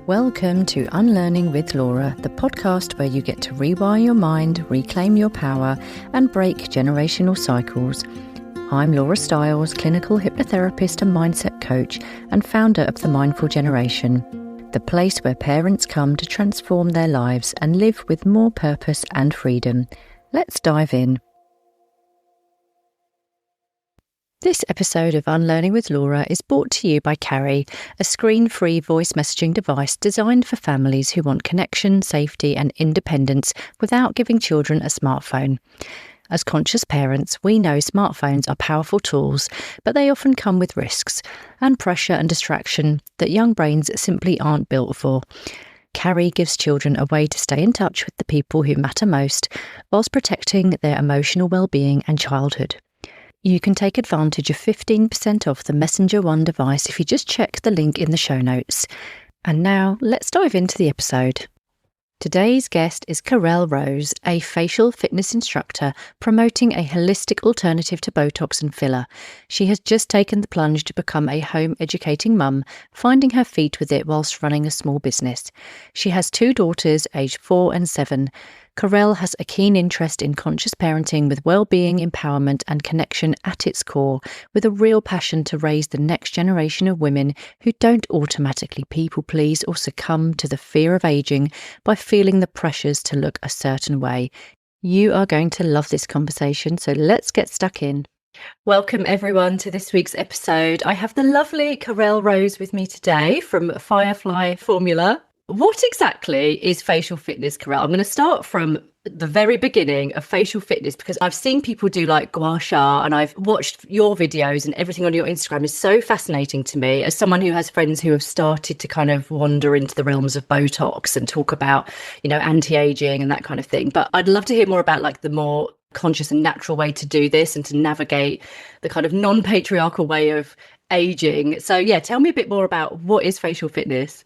Welcome to Unlearning with Laura, the podcast where you get to rewire your mind, reclaim your power, and break generational cycles. I'm Laura Stiles, clinical hypnotherapist and mindset coach, and founder of The Mindful Generation, the place where parents come to transform their lives and live with more purpose and freedom. Let's dive in. This episode of Unlearning with Laura is brought to you by Carrie, a screen-free voice messaging device designed for families who want connection, safety and independence without giving children a smartphone. As conscious parents, we know smartphones are powerful tools, but they often come with risks and pressure and distraction that young brains simply aren't built for. Carrie gives children a way to stay in touch with the people who matter most, whilst protecting their emotional well-being and childhood. You can take advantage of 15% off the Messenger One device if you just check the link in the show notes. And now, let's dive into the episode. Today's guest is Carelle Rose, a facial fitness instructor promoting a holistic alternative to Botox and filler. She has just taken the plunge to become a home educating mum, finding her feet with it whilst running a small business. She has 2 daughters, aged 4 and 7. Carelle has a keen interest in conscious parenting with well-being, empowerment and connection at its core, with a real passion to raise the next generation of women who don't automatically people-please or succumb to the fear of ageing by feeling the pressures to look a certain way. You are going to love this conversation, so let's get stuck in. Welcome everyone to this week's episode. I have the lovely Carelle Rose with me today from Firefly Formula. What exactly is facial fitness, Carelle? I'm going to start from the very beginning of facial fitness because I've seen people do like gua sha and I've watched your videos and everything on your Instagram is so fascinating to me as someone who has friends who have started to kind of wander into the realms of Botox and talk about, you know, anti-aging and that kind of thing. But I'd love to hear more about like the more conscious and natural way to do this and to navigate the kind of non-patriarchal way of aging. So yeah, tell me a bit more about what is facial fitness.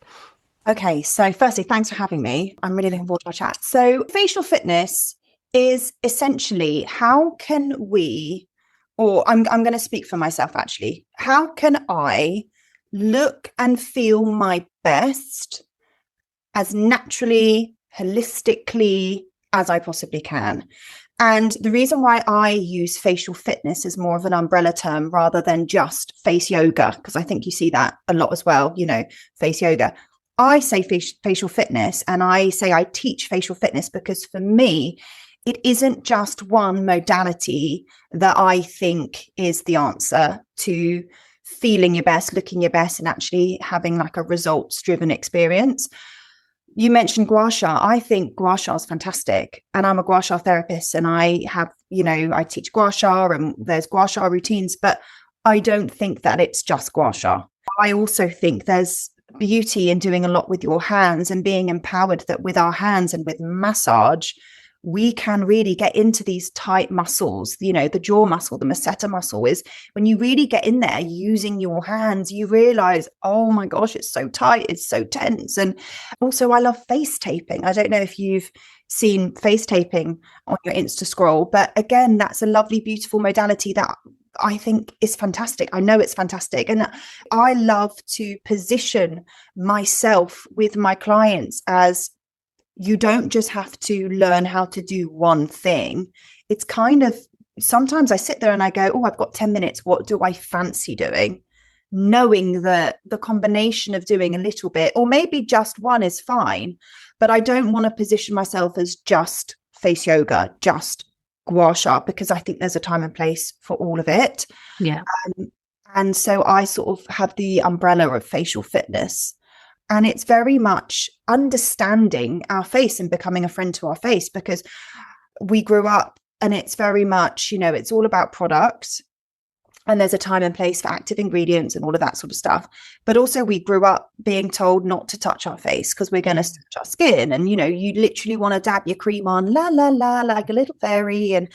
Okay, so firstly, thanks for having me. I'm really looking forward to our chat. So facial fitness is essentially how can we, or I'm going to speak for myself actually, how can I look and feel my best as naturally, holistically as I possibly can? And the reason why I use facial fitness as more of an umbrella term rather than just face yoga, because I think you see that a lot as well, you know, face yoga. I say facial fitness and I say I teach facial fitness because for me, it isn't just one modality that I think is the answer to feeling your best, looking your best, and actually having like a results-driven experience. You mentioned gua sha. I think gua sha is fantastic. And I'm a gua sha therapist and I have, you know, I teach gua sha and there's gua sha routines, but I don't think that it's just gua sha. I also think there's beauty in doing a lot with your hands and being empowered that with our hands and with massage, we can really get into these tight muscles. You know, the jaw muscle, the masseter muscle is when you really get in there using your hands, you realize, oh my gosh, it's so tight, it's so tense. And also I love face taping. I don't know if you've seen face taping on your Insta scroll, but again, that's a lovely, beautiful modality that I think is fantastic. I know it's fantastic. And I love to position myself with my clients as you don't just have to learn how to do one thing. It's kind of, sometimes I sit there and I go, oh, I've got 10 minutes. What do I fancy doing? Knowing that the combination of doing a little bit, or maybe just one is fine, but I don't want to position myself as just face yoga, just gua sha, because I think there's a time and place for all of it. Yeah. And so I sort of have the umbrella of facial fitness. And it's very much understanding our face and becoming a friend to our face, because we grew up and it's very much, you know, it's all about products. And there's a time and place for active ingredients and all of that sort of stuff. But also we grew up being told not to touch our face because we're going to touch our skin. And, you know, you literally want to dab your cream on, la, la, la, like a little fairy. And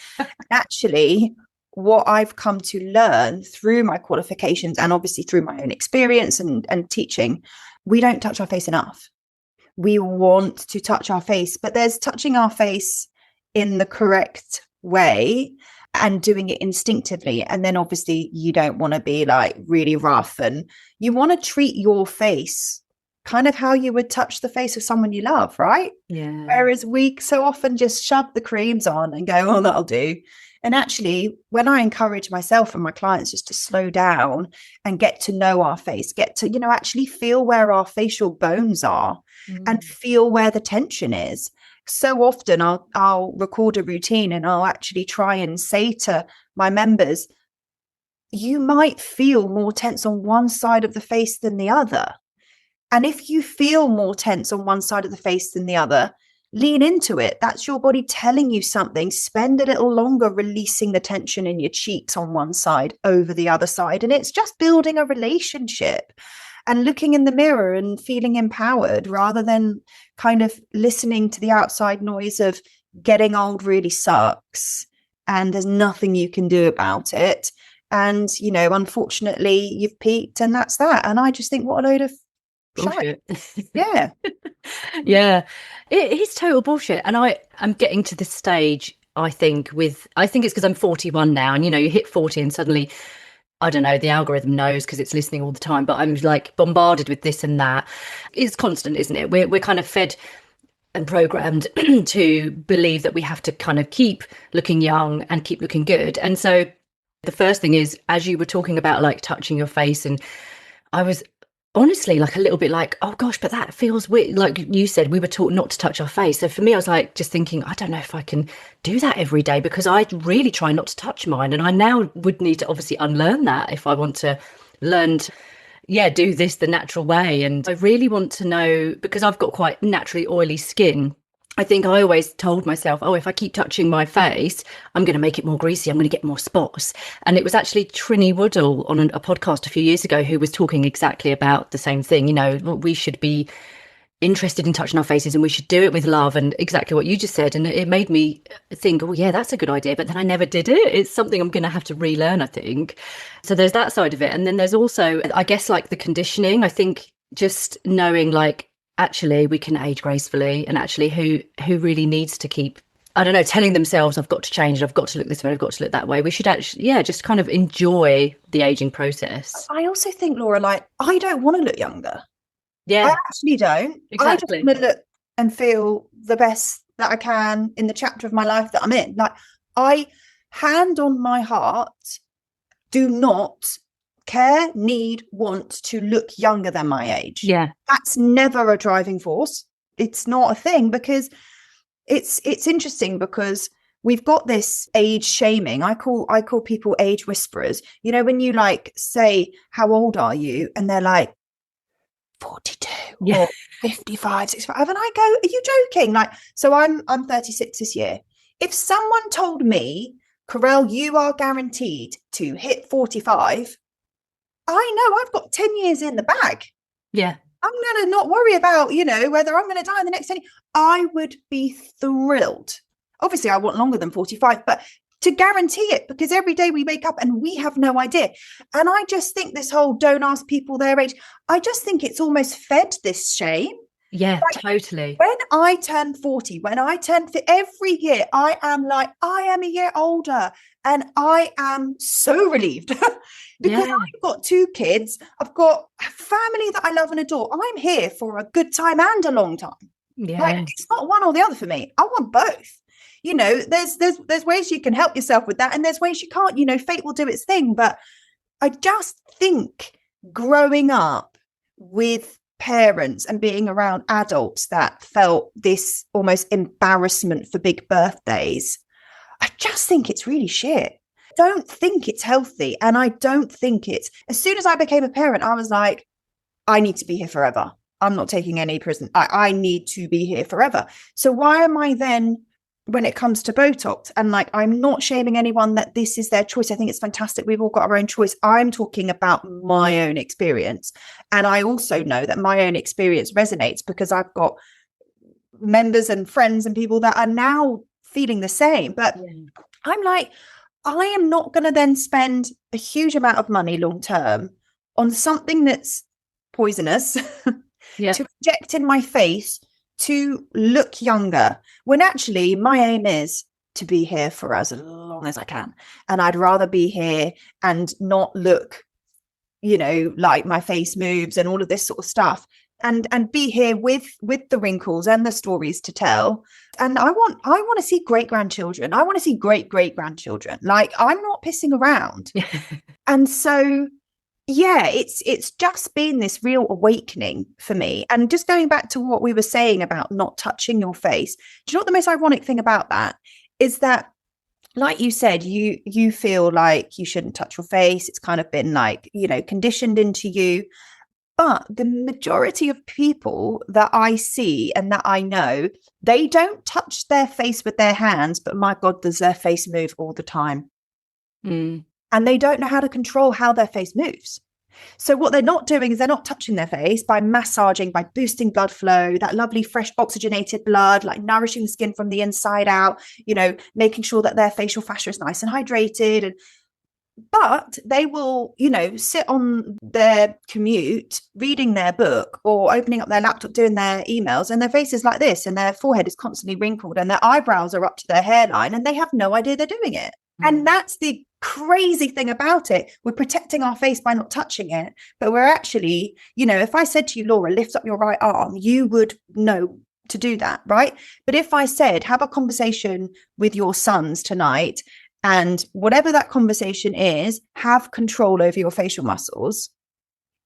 actually, what I've come to learn through my qualifications and obviously through my own experience and teaching, we don't touch our face enough. We want to touch our face, but there's touching our face in the correct way and doing it instinctively. And then obviously you don't want to be like really rough, and you want to treat your face kind of how you would touch the face of someone you love, right? Yeah. Whereas we so often just shove the creams on and go, oh, that'll do. And actually, when I encourage myself and my clients just to slow down and get to know our face, get to, actually feel where our facial bones are and feel where the tension is. So often I'll record a routine and I'll actually try and say to my members, you might feel more tense on one side of the face than the other. And if you feel more tense on one side of the face than the other, lean into it. That's your body telling you something. Spend a little longer releasing the tension in your cheeks on one side over the other side. And it's just building a relationship and looking in the mirror and feeling empowered rather than kind of listening to the outside noise of getting old really sucks and there's nothing you can do about it. And, unfortunately, you've peaked and that's that. And I just think, what a load of bullshit. Yeah. Yeah, it is total bullshit. And I'm getting to this stage, I think it's because I'm 41 now, and you hit 40 and suddenly, I don't know, the algorithm knows because it's listening all the time, but I'm like bombarded with this and that. It's constant, isn't it? We're kind of fed and programmed to believe that we have to kind of keep looking young and keep looking good. And so the first thing is, as you were talking about like touching your face, and I was honestly like a little bit like, oh gosh, but that feels weird. Like you said, we were taught not to touch our face. So for me, I was like just thinking, I don't know if I can do that every day, because I really try not to touch mine. And I now would need to obviously unlearn that if I want to learn to, do this the natural way. And I really want to know, because I've got quite naturally oily skin. I think I always told myself, oh, if I keep touching my face, I'm going to make it more greasy. I'm going to get more spots. And it was actually Trinny Woodall on a podcast a few years ago who was talking exactly about the same thing. We should be interested in touching our faces and we should do it with love, and exactly what you just said. And it made me think, oh, yeah, that's a good idea. But then I never did it. It's something I'm going to have to relearn, I think. So there's that side of it. And then there's also, I guess, like the conditioning. I think just knowing like, actually we can age gracefully, and actually who really needs to keep, I don't know, telling themselves I've got to change, I've got to look this way, I've got to look that way. We should actually just kind of enjoy the aging process. I also think, Laura, like, I don't want to look younger. I actually don't. Exactly. I just want to look and feel the best that I can in the chapter of my life that I'm in. Like, I, hand on my heart, do not care, need, want to look younger than my age. Yeah. That's never a driving force. It's not a thing, because it's interesting because we've got this age shaming. I call people age whisperers. When you like say, how old are you? And they're like 42 or 55, 65. And I go, are you joking? Like, so I'm 36 this year. If someone told me, Carelle, you are guaranteed to hit 45, I know I've got 10 years in the bag. Yeah. I'm going to not worry about, whether I'm going to die in the next 10 years. I would be thrilled. Obviously, I want longer than 45, but to guarantee it, because every day we wake up and we have no idea. And I just think this whole don't ask people their age, I just think it's almost fed this shame. Yeah, like, totally. When I turn 40, when I turn 50, every year, I am like, I am a year older. And I am so relieved because I've got 2 kids. I've got a family that I love and adore. I'm here for a good time and a long time. Yeah. Like, it's not one or the other for me. I want both. There's ways you can help yourself with that, and there's ways you can't. Fate will do its thing. But I just think growing up with parents and being around adults that felt this almost embarrassment for big birthdays, I just think it's really shit. I don't think it's healthy. And I don't think it's, as soon as I became a parent, I was like, I need to be here forever. I'm not taking any prison. I need to be here forever. So why am I then, when it comes to Botox, and like, I'm not shaming anyone that this is their choice. I think it's fantastic. We've all got our own choice. I'm talking about my own experience. And I also know that my own experience resonates because I've got members and friends and people that are now feeling the same. But I'm like, I am not going to then spend a huge amount of money long term on something that's poisonous to inject in my face to look younger, when actually my aim is to be here for as long as I can. And I'd rather be here and not look, like my face moves and all of this sort of stuff. and be here with the wrinkles and the stories to tell. And I want to see great grandchildren. I want to see great grandchildren. Like, I'm not pissing around. And so yeah, it's just been this real awakening for me. And just going back to what we were saying about not touching your face, do you know what the most ironic thing about that is? That, like you said, you feel like you shouldn't touch your face. It's kind of been like, conditioned into you. But the majority of people that I see and that I know, they don't touch their face with their hands, but my God, does their face move all the time? And they don't know how to control how their face moves. So what they're not doing is they're not touching their face by massaging, by boosting blood flow, that lovely, fresh, oxygenated blood, like nourishing the skin from the inside out, making sure that their facial fascia is nice and hydrated. But they will, sit on their commute, reading their book or opening up their laptop, doing their emails, and their face is like this, and their forehead is constantly wrinkled, and their eyebrows are up to their hairline, and they have no idea they're doing it. And that's the crazy thing about it. We're protecting our face by not touching it, but we're actually, if I said to you, Laura, lift up your right arm, you would know to do that, right? But if I said, have a conversation with your sons tonight, and whatever that conversation is, have control over your facial muscles,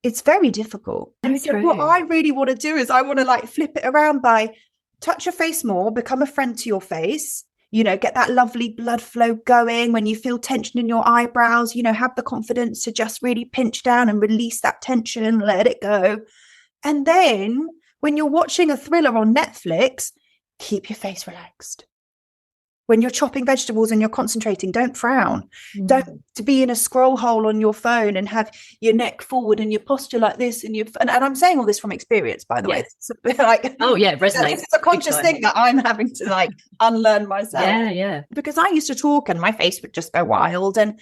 it's very difficult. And so what I really want to do is I want to like flip it around by touch your face more, become a friend to your face, get that lovely blood flow going. When you feel tension in your eyebrows, have the confidence to just really pinch down and release that tension, let it go. And then when you're watching a thriller on Netflix, keep your face relaxed. When you're chopping vegetables and you're concentrating, don't frown. Don't to be in a scroll hole on your phone and have your neck forward and your posture like this. And I'm saying all this from experience, by the way. It's a bit like, oh yeah, it resonates. It's a conscious thing that I'm having to like unlearn myself. Yeah. Because I used to talk and my face would just go wild. And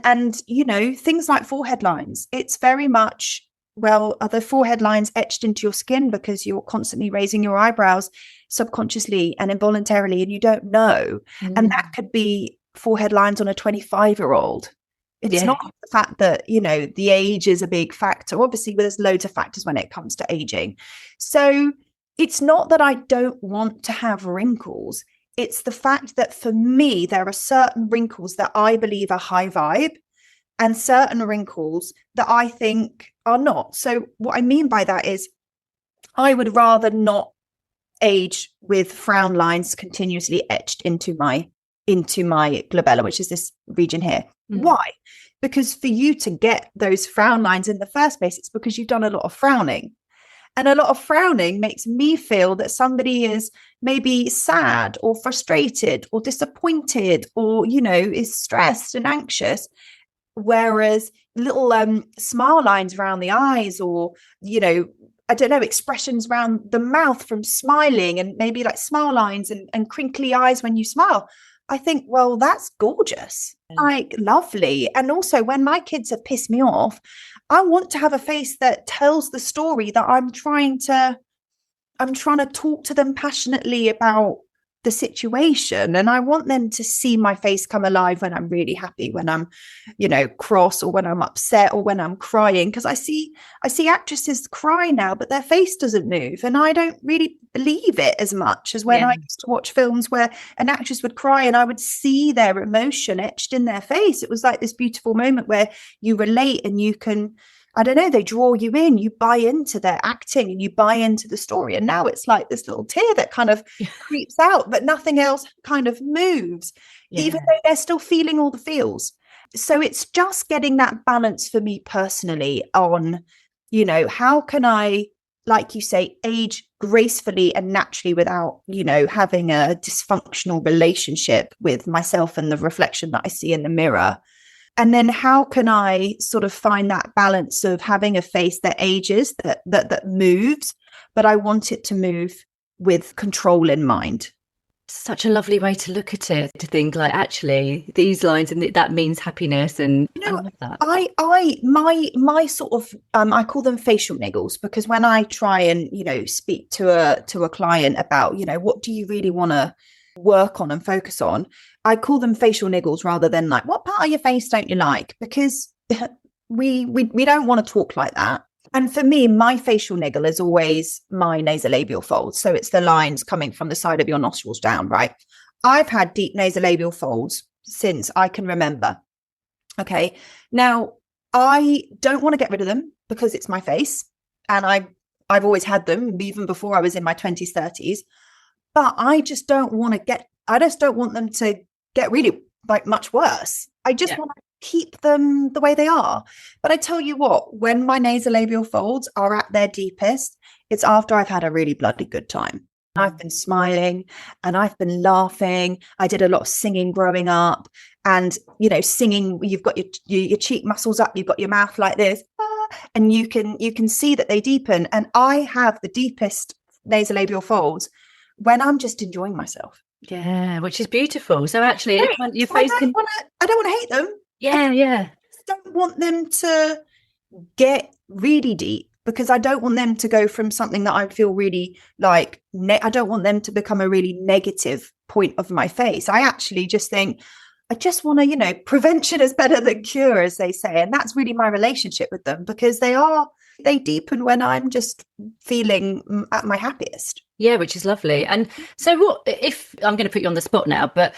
things like forehead lines. It's very much, well, are the forehead lines etched into your skin because you're constantly raising your eyebrows subconsciously and involuntarily, and you don't know? And that could be forehead lines on a 25-year-old. It's not the fact that, the age is a big factor. Obviously, there's loads of factors when it comes to aging. So it's not that I don't want to have wrinkles. It's the fact that for me, there are certain wrinkles that I believe are high vibe and certain wrinkles that I think are not. So what I mean by that is I would rather not age with frown lines continuously etched into my glabella, which is this region here. Why? Because for you to get those frown lines in the first place, it's because you've done a lot of frowning. And a lot of frowning makes me feel that somebody is maybe sad or frustrated or disappointed or, is stressed and anxious. Whereas little smile lines around the eyes or, I don't know, expressions around the mouth from smiling and maybe like smile lines and crinkly eyes when you smile, I think, well, that's gorgeous, like lovely. And also when my kids have pissed me off, I want to have a face that tells the story that I'm trying to talk to them passionately about the situation. And I want them to see my face come alive when I'm really happy, when I'm, cross, or when I'm upset, or when I'm crying. Because I see actresses cry now, but their face doesn't move. And I don't really believe it as much as when I used to watch films where an actress would cry and I would see their emotion etched in their face. It was like this beautiful moment where you relate and you can, I don't know, they draw you in, you buy into their acting and you buy into the story. And now it's like this little tear that kind of creeps out, but nothing else kind of moves, even though they're still feeling all the feels. So it's just getting that balance for me personally on, how can I, like you say, age gracefully and naturally without, having a dysfunctional relationship with myself and the reflection that I see in the mirror. And then how can I sort of find that balance of having a face that ages, that moves, but I want it to move with control in mind. Such a lovely way to look at it, to think like, actually, these lines and that means happiness. And I love that. My sort of, I call them facial niggles, because when I try and, speak to a client about, what do you really want to work on and focus on, I call them facial niggles rather than like, what part of your face don't you like? Because we don't want to talk like that. And for me, my facial niggle is always my nasolabial folds. So it's the lines coming from the side of your nostrils down, right? I've had deep nasolabial folds since I can remember. Okay. Now, I don't want to get rid of them because it's my face. And I've always had them even before I was in my 20s, 30s. But I just don't want them to get really like much worse. I just want to keep them the way they are. But I tell you what, when my nasolabial folds are at their deepest, it's after I've had a really bloody good time. I've been smiling and I've been laughing. I did a lot of singing growing up, and singing, you've got your cheek muscles up, you've got your mouth like this, and you can see that they deepen. And I have the deepest nasolabial folds when I'm just enjoying myself. Yeah, which is beautiful. So actually, your face I don't want to hate them. Yeah. I don't want them to get really deep, because I don't want them to go from something that I feel really like, I don't want them to become a really negative point of my face. I actually just think, I just want to, prevention is better than cure, as they say. And that's really my relationship with them, because they deepen when I'm just feeling at my happiest. Yeah, which is lovely. And so what, if I'm going to put you on the spot now, but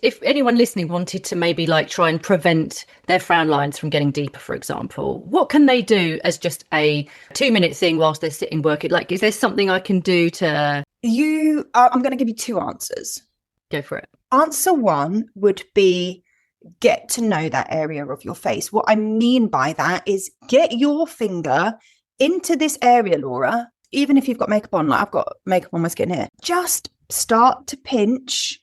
if anyone listening wanted to maybe like try and prevent their frown lines from getting deeper, for example, what can they do as just a 2-minute thing whilst they're sitting working? Like, is there something I can do to... I'm going to give you two answers. Go for it. Answer one would be, get to know that area of your face. What I mean by that is, get your finger into this area, Laura. Even if you've got makeup on, like I've got makeup on my skin here, just start to pinch,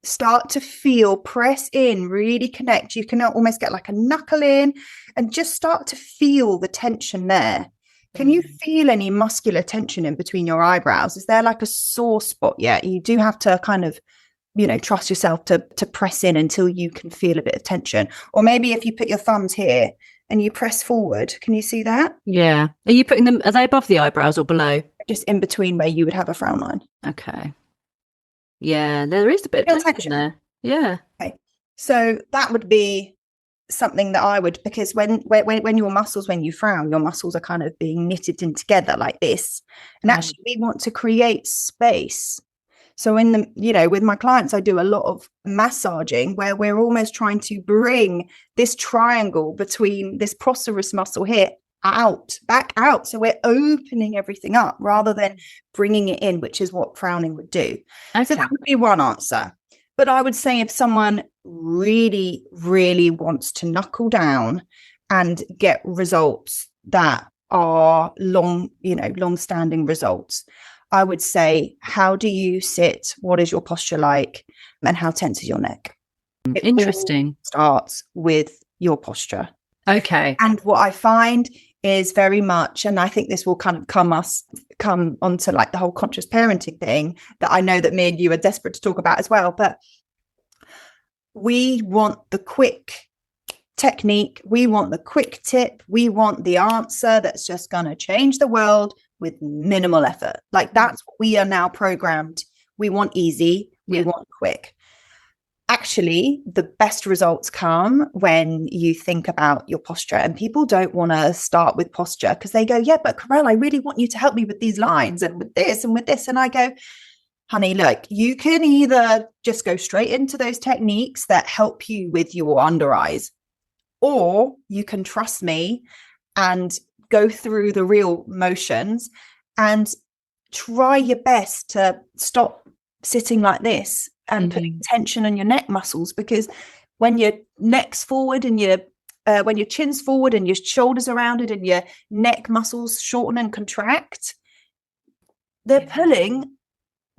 start to feel, press in, really connect. You can almost get like a knuckle in and just start to feel the tension there. Can you feel any muscular tension in between your eyebrows? Is there like a sore spot yet? You do have to kind of, trust yourself to press in until you can feel a bit of tension. Or maybe if you put your thumbs here and you press forward, can you see that? Yeah. Are you putting them, are they above the eyebrows or below? Just in between where you would have a frown line. Okay. Yeah, there is a bit of tension there. Yeah. Okay. So that would be something that I would, because when your muscles, when you frown, your muscles are kind of being knitted in together like this. And actually we want to create space. So with my clients, I do a lot of massaging where we're almost trying to bring this triangle between this procerus muscle here back out. So we're opening everything up rather than bringing it in, which is what frowning would do. Okay. So that would be one answer. But I would say if someone really, really wants to knuckle down and get results that are long-standing results, I would say, how do you sit? What is your posture like? And how tense is your neck? Interesting. It starts with your posture. Okay. And what I find is very much, and I think this will kind of come onto like the whole conscious parenting thing that I know that me and you are desperate to talk about as well, but we want the quick technique. We want the quick tip. We want the answer that's just going to change the world with minimal effort. Like, that's what we are now programmed. We want easy. We want quick. Actually, the best results come when you think about your posture, and people don't want to start with posture because they go, yeah, but Carelle, I really want you to help me with these lines and with this and with this. And I go, honey, look, you can either just go straight into those techniques that help you with your under eyes, or you can trust me and go through the real motions and try your best to stop sitting like this and putting tension on your neck muscles, because when your neck's forward and when your chin's forward and your shoulders are rounded and your neck muscles shorten and contract, they're pulling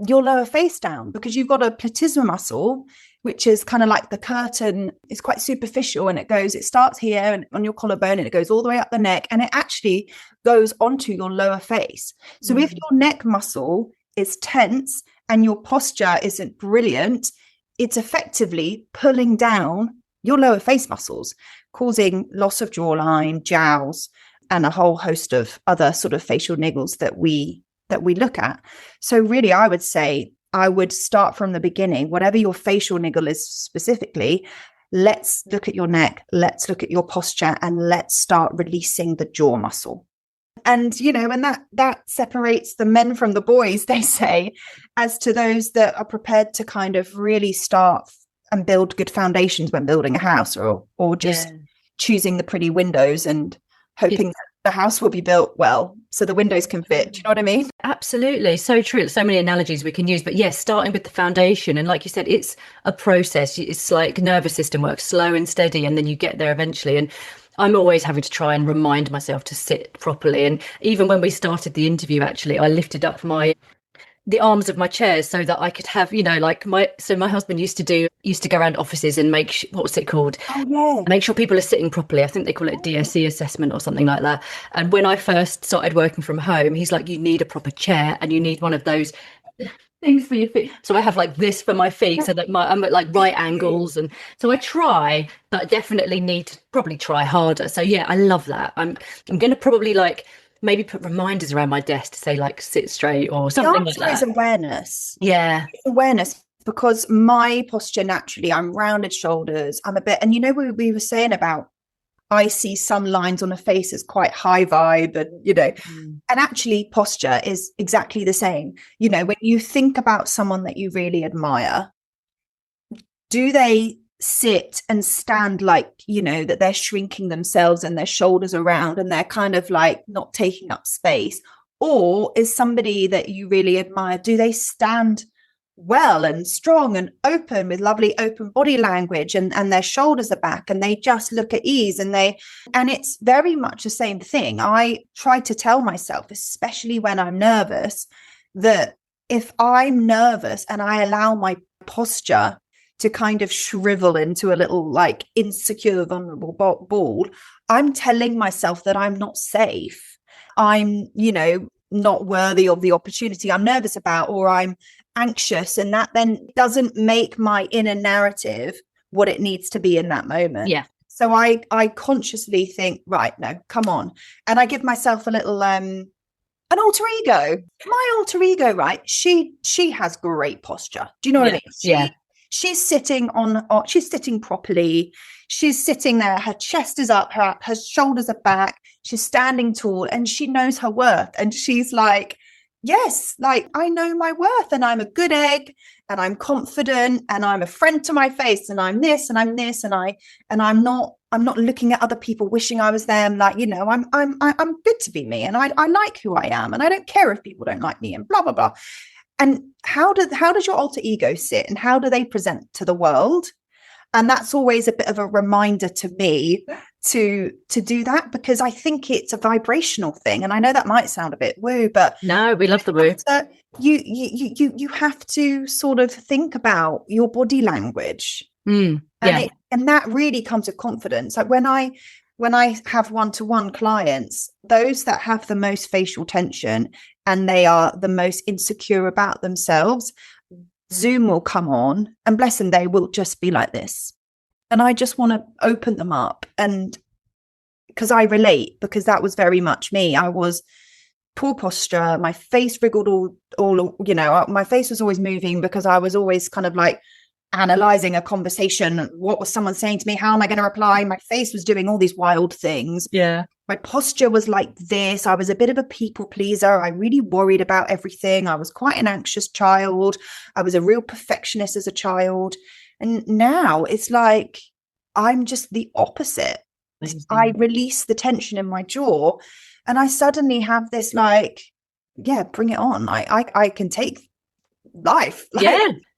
your lower face down, because you've got a platysma muscle, which is kind of like the curtain. It's quite superficial, and it starts here and on your collarbone and it goes all the way up the neck, and it actually goes onto your lower face. So if your neck muscle is tense and your posture isn't brilliant, it's effectively pulling down your lower face muscles, causing loss of jawline, jowls, and a whole host of other sort of facial niggles that we look at. So really, I would say I would start from the beginning. Whatever your facial niggle is specifically, let's look at your neck, let's look at your posture, and let's start releasing the jaw muscle. And, and that separates the men from the boys, they say, as to those that are prepared to kind of really start and build good foundations when building a house, or just choosing the pretty windows and hoping that the house will be built well so the windows can fit. Do you know what I mean? Absolutely. So true. So many analogies we can use. But yes, starting with the foundation. And like you said, it's a process. It's like nervous system work, slow and steady, and then you get there eventually. And I'm always having to try and remind myself to sit properly. And even when we started the interview, actually, I lifted up the arms of my chairs so that I could have, like my husband used to go around offices and what's it called? Oh, yeah. Make sure people are sitting properly. I think they call it DSE assessment or something like that. And when I first started working from home, he's like, you need a proper chair and you need one of those things for your feet. So I have like this for my feet so that I'm at like right angles. And so I try, but definitely need to probably try harder. So yeah, I love that. I'm going to probably maybe put reminders around my desk to say like sit straight or something like that. It's awareness. Yeah. It's awareness, because my posture naturally, I'm rounded shoulders. I'm a bit, and we were saying about, I see some lines on a face as quite high vibe, and and actually posture is exactly the same. When you think about someone that you really admire, do they sit and stand like, that they're shrinking themselves and their shoulders around and they're kind of like not taking up space? Or is somebody that you really admire, do they stand well and strong and open with lovely open body language, and their shoulders are back and they just look at ease, and it's very much the same thing. I try to tell myself, especially when I'm nervous, that if I'm nervous and I allow my posture to kind of shrivel into a little like insecure, vulnerable ball, I'm telling myself that I'm not safe. I'm, not worthy of the opportunity I'm nervous about, or I'm anxious. And that then doesn't make my inner narrative what it needs to be in that moment. Yeah. So I consciously think, right, no, come on. And I give myself a little, an alter ego. My alter ego, right? She has great posture. Do you know what I mean? She's sitting she's sitting properly. She's sitting there. Her chest is up. Her shoulders are back. She's standing tall, and she knows her worth. And she's like, yes, like I know my worth, and I'm a good egg, and I'm confident, and I'm a friend to my face, and I'm this, and I'm this, and I'm not looking at other people wishing I was them. Like, I'm good to be me, and I like who I am, and I don't care if people don't like me, and blah blah blah. And how does your alter ego sit, and how do they present to the world? And that's always a bit of a reminder to me to do that, because I think it's a vibrational thing. And I know that might sound a bit woo, but no, we love the woo. You have to sort of think about your body language, and that really comes with confidence. Like when I have one-to-one clients, those that have the most facial tension and they are the most insecure about themselves, Zoom will come on, and bless them, they will just be like this. And I just want to open them up, and because I relate, because that was very much me. I was poor posture, my face wriggled all my face was always moving, because I was always kind of like analyzing a conversation. What was someone saying to me? How am I going to reply? My face was doing all these wild things. Yeah. My posture was like this. I was a bit of a people pleaser. I really worried about everything. I was quite an anxious child. I was a real perfectionist as a child. And now it's like, I'm just the opposite. I release the tension in my jaw, and I suddenly have this like, yeah, bring it on. I can take life. Like,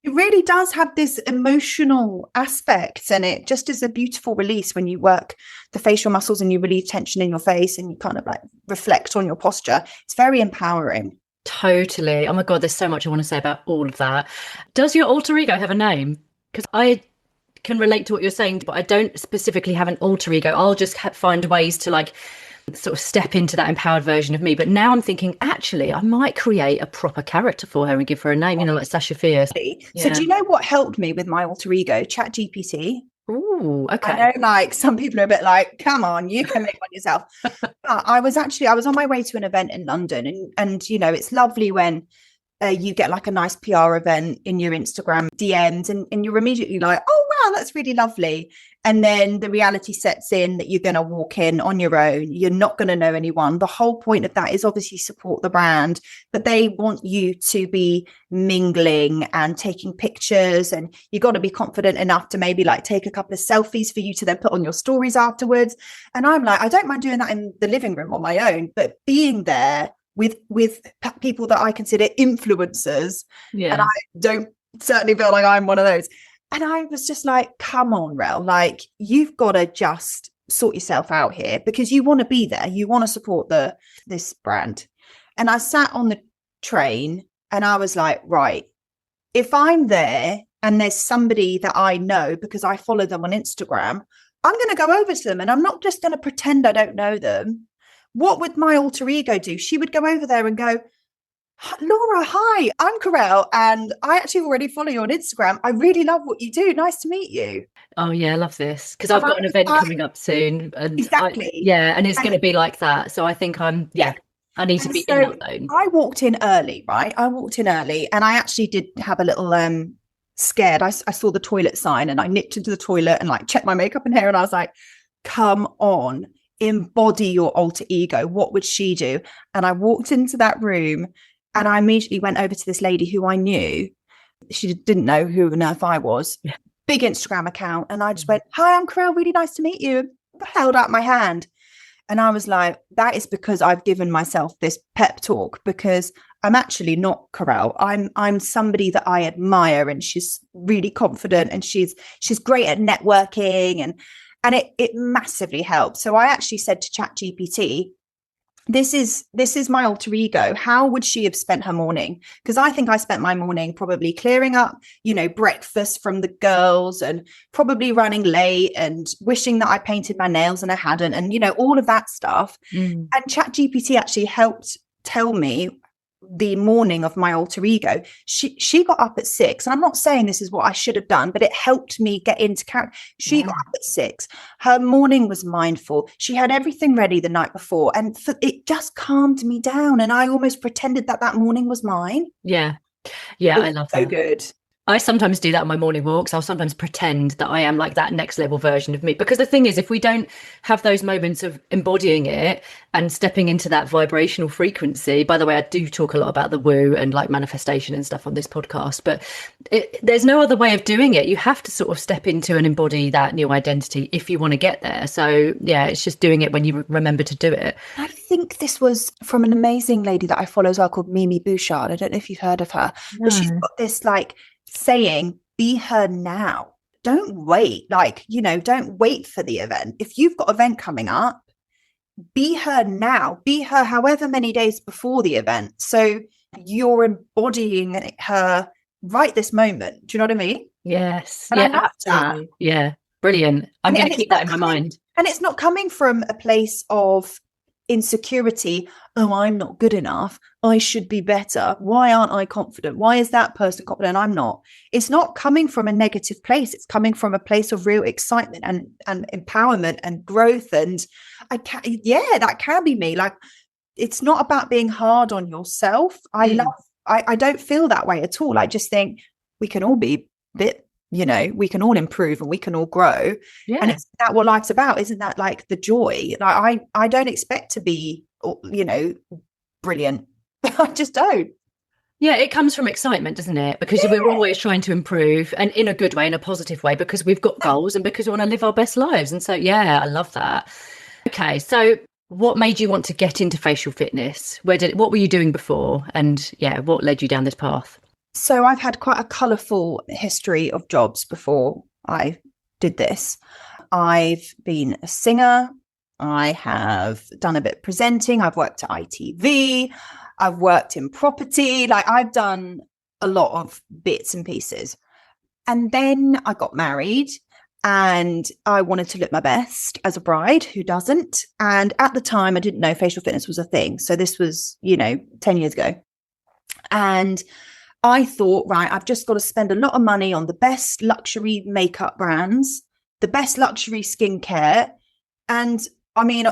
it really does have this emotional aspect, and it just is a beautiful release when you work the facial muscles and you relieve tension in your face and you kind of like reflect on your posture. It's very empowering. Totally. Oh my God, there's so much I want to say about all of that. Does your alter ego have a name? Because I can relate to what you're saying, but I don't specifically have an alter ego. I'll just find ways to like sort of step into that empowered version of me. But now I'm thinking, actually, I might create a proper character for her and give her a name, like Sasha Fierce. So do you know what helped me with my alter ego? ChatGPT. Ooh, okay. I know, like some people are a bit like, come on, you can make one yourself. But I was on my way to an event in London, and it's lovely when you get like a nice PR event in your Instagram DMs, and you're immediately like, oh oh, that's really lovely. And then the reality sets in that you're going to walk in on your own. You're not going to know anyone. The whole point of that is obviously support the brand, but they want you to be mingling and taking pictures. And you got to be confident enough to maybe like take a couple of selfies for you to then put on your stories afterwards. And I'm like, I don't mind doing that in the living room on my own, but being there with people that I consider influencers, and I don't certainly feel like I'm one of those. And I was just like, come on, Rel, like you've got to just sort yourself out here, because you want to be there. You want to support this brand. And I sat on the train and I was like, right, if I'm there and there's somebody that I know because I follow them on Instagram, I'm going to go over to them and I'm not just going to pretend I don't know them. What would my alter ego do? She would go over there and go, Laura, hi, I'm Carelle, and I actually already follow you on Instagram. I really love what you do. Nice to meet you. Oh yeah, I love this, because I've got an event coming up soon, and exactly, and it's going to be like that. So I think I need to be in that zone. I walked in early, right? I walked in early, and I actually did have a little scared. I saw the toilet sign, and I nipped into the toilet and like checked my makeup and hair, and I was like, come on, embody your alter ego. What would she do? And I walked into that room. And I immediately went over to this lady who I knew. She didn't know who on earth I was. Yeah. Big Instagram account. And I just went, hi, I'm Carelle. Really nice to meet you. Held out my hand. And I was like, that is because I've given myself this pep talk, because I'm actually not Carelle. I'm somebody that I admire, and she's really confident, and she's great at networking, and it massively helped. So I actually said to ChatGPT, this is my alter ego. How would she have spent her morning? Because I think I spent my morning probably clearing up, breakfast from the girls, and probably running late and wishing that I painted my nails and I hadn't, and all of that stuff. And ChatGPT actually helped tell me the morning of my alter ego. She got up at 6, and I'm not saying this is what I should have done, but it helped me get into character. She got up at 6. Her morning was mindful. She had everything ready the night before, and it just calmed me down, and I almost pretended that morning was mine. I love that. So good. I sometimes do that on my morning walks. I'll sometimes pretend that I am like that next level version of me, because the thing is, if we don't have those moments of embodying it and stepping into that vibrational frequency, by the way, I do talk a lot about the woo and like manifestation and stuff on this podcast, but there's no other way of doing it. You have to sort of step into and embody that new identity if you want to get there. So yeah, it's just doing it when you remember to do it. I think this was from an amazing lady that I follow as well, called Mimi Bouchard. I don't know if you've heard of her, but she's got this like saying, be her now. Don't wait. Don't wait for the event. If you've got an event coming up, be her now. Be her however many days before the event. So you're embodying her right this moment. Do you know what I mean? Yes. And I love that. Yeah. Brilliant. I'm going to keep that in my mind. And it's not coming from a place of insecurity. Oh, I'm not good enough. I should be better. Why aren't I confident? Why is that person confident? I'm not. It's not coming from a negative place. It's coming from a place of real excitement and empowerment and growth. And that can be me. Like, it's not about being hard on yourself. I don't feel that way at all. I just think we can all be a bit, we can all improve and we can all grow. Yeah. And it's that what life's about. Isn't that like the joy? Like, I don't expect to be, brilliant. I just don't. Yeah, it comes from excitement, doesn't it? Because we're always trying to improve, and in a good way, in a positive way, because we've got goals and because we want to live our best lives. And so, yeah, I love that. Okay, so what made you want to get into facial fitness? What were you doing before? And what led you down this path? So I've had quite a colourful history of jobs before I did this. I've been a singer. I have done a bit of presenting. I've worked at ITV. I've worked in property. Like, I've done a lot of bits and pieces. And then I got married, and I wanted to look my best as a bride. Who doesn't? And at the time, I didn't know facial fitness was a thing. So this was, 10 years ago. And I thought, right, I've just got to spend a lot of money on the best luxury makeup brands, the best luxury skincare. And I mean,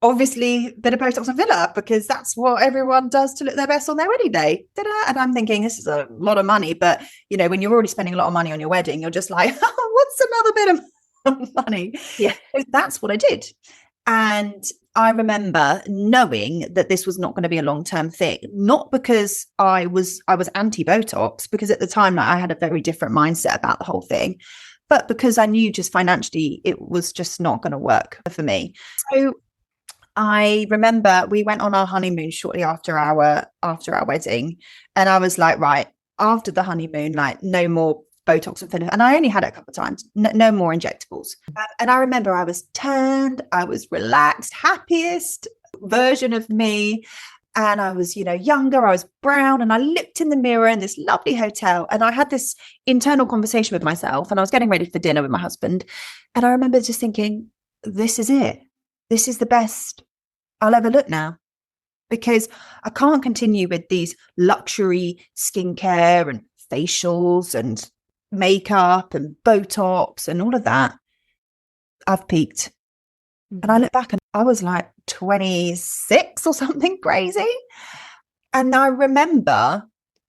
obviously bit of Botox and filler, because that's what everyone does to look their best on their wedding day. Ta-da! And I'm thinking, this is a lot of money. But, you know, when you're already spending a lot of money on your wedding, you're just like, oh, what's another bit of money? Yeah. So that's what I did. And I remember knowing that this was not going to be a long-term thing, not because I was anti-Botox, because at the time, like, I had a very different mindset about the whole thing, but because I knew just financially it was just not going to work for me. So I remember we went on our honeymoon shortly after our wedding, and I was like, right, after the honeymoon, like, no more Botox and filler. And I only had it a couple of times, no more injectables. And I remember I was turned, I was relaxed, happiest version of me. And I was, you know, younger, I was brown, and I looked in the mirror in this lovely hotel, and I had this internal conversation with myself, and I was getting ready for dinner with my husband. And I remember just thinking, this is it. This is the best I'll ever look now, because I can't continue with these luxury skincare and facials and makeup and Botox and all of that. I've peaked. And I look back and I was like 26 or something crazy. And I remember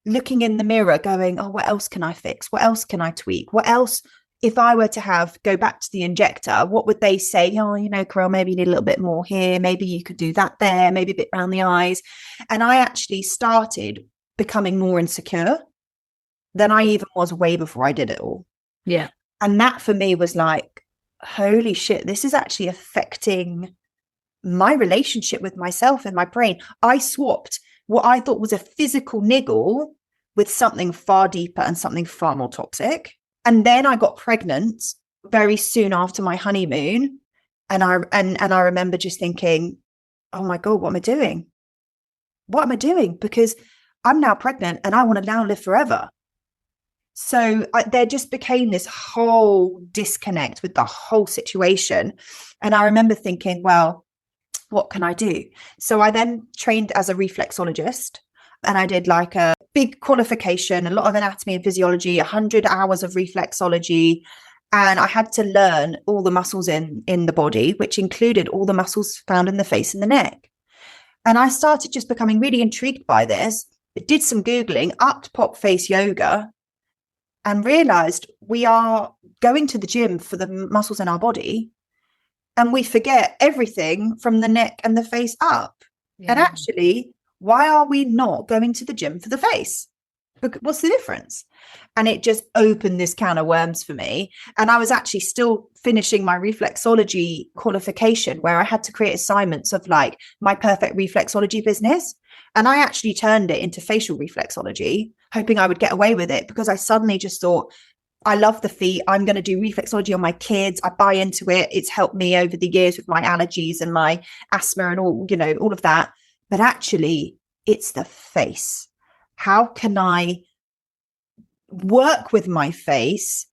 looking in the mirror going, oh, what else can I fix? What else can I tweak? What else, if I were to go back to the injector, what would they say? Oh, you know, Carelle, maybe you need a little bit more here. Maybe you could do that there, maybe a bit around the eyes. And I actually started becoming more insecure than I even was way before I did it all. Yeah. And that for me was like, holy shit, this is actually affecting my relationship with myself and my brain. I swapped what I thought was a physical niggle with something far deeper and something far more toxic. And then I got pregnant very soon after my honeymoon. And I remember just thinking, oh my God, what am I doing? What am I doing? Because I'm now pregnant and I want to now live forever. So there just became this whole disconnect with the whole situation. And I remember thinking, well, what can I do? So I then trained as a reflexologist, and I did like a big qualification, a lot of anatomy and physiology, 100 hours of reflexology. And I had to learn all the muscles in the body, which included all the muscles found in the face and the neck. And I started just becoming really intrigued by this, did some Googling, upped pop face yoga, and realized we are going to the gym for the muscles in our body, and we forget everything from the neck and the face up. Yeah. And actually, why are we not going to the gym for the face? What's the difference? And it just opened this can of worms for me. And I was actually still finishing my reflexology qualification, where I had to create assignments of like my perfect reflexology business. And I actually turned it into facial reflexology, hoping I would get away with it, because I suddenly just thought, I love the feet. I'm going to do reflexology on my kids. I buy into it. It's helped me over the years with my allergies and my asthma and all, you know, all of that. But actually, it's the face. How can I work with my face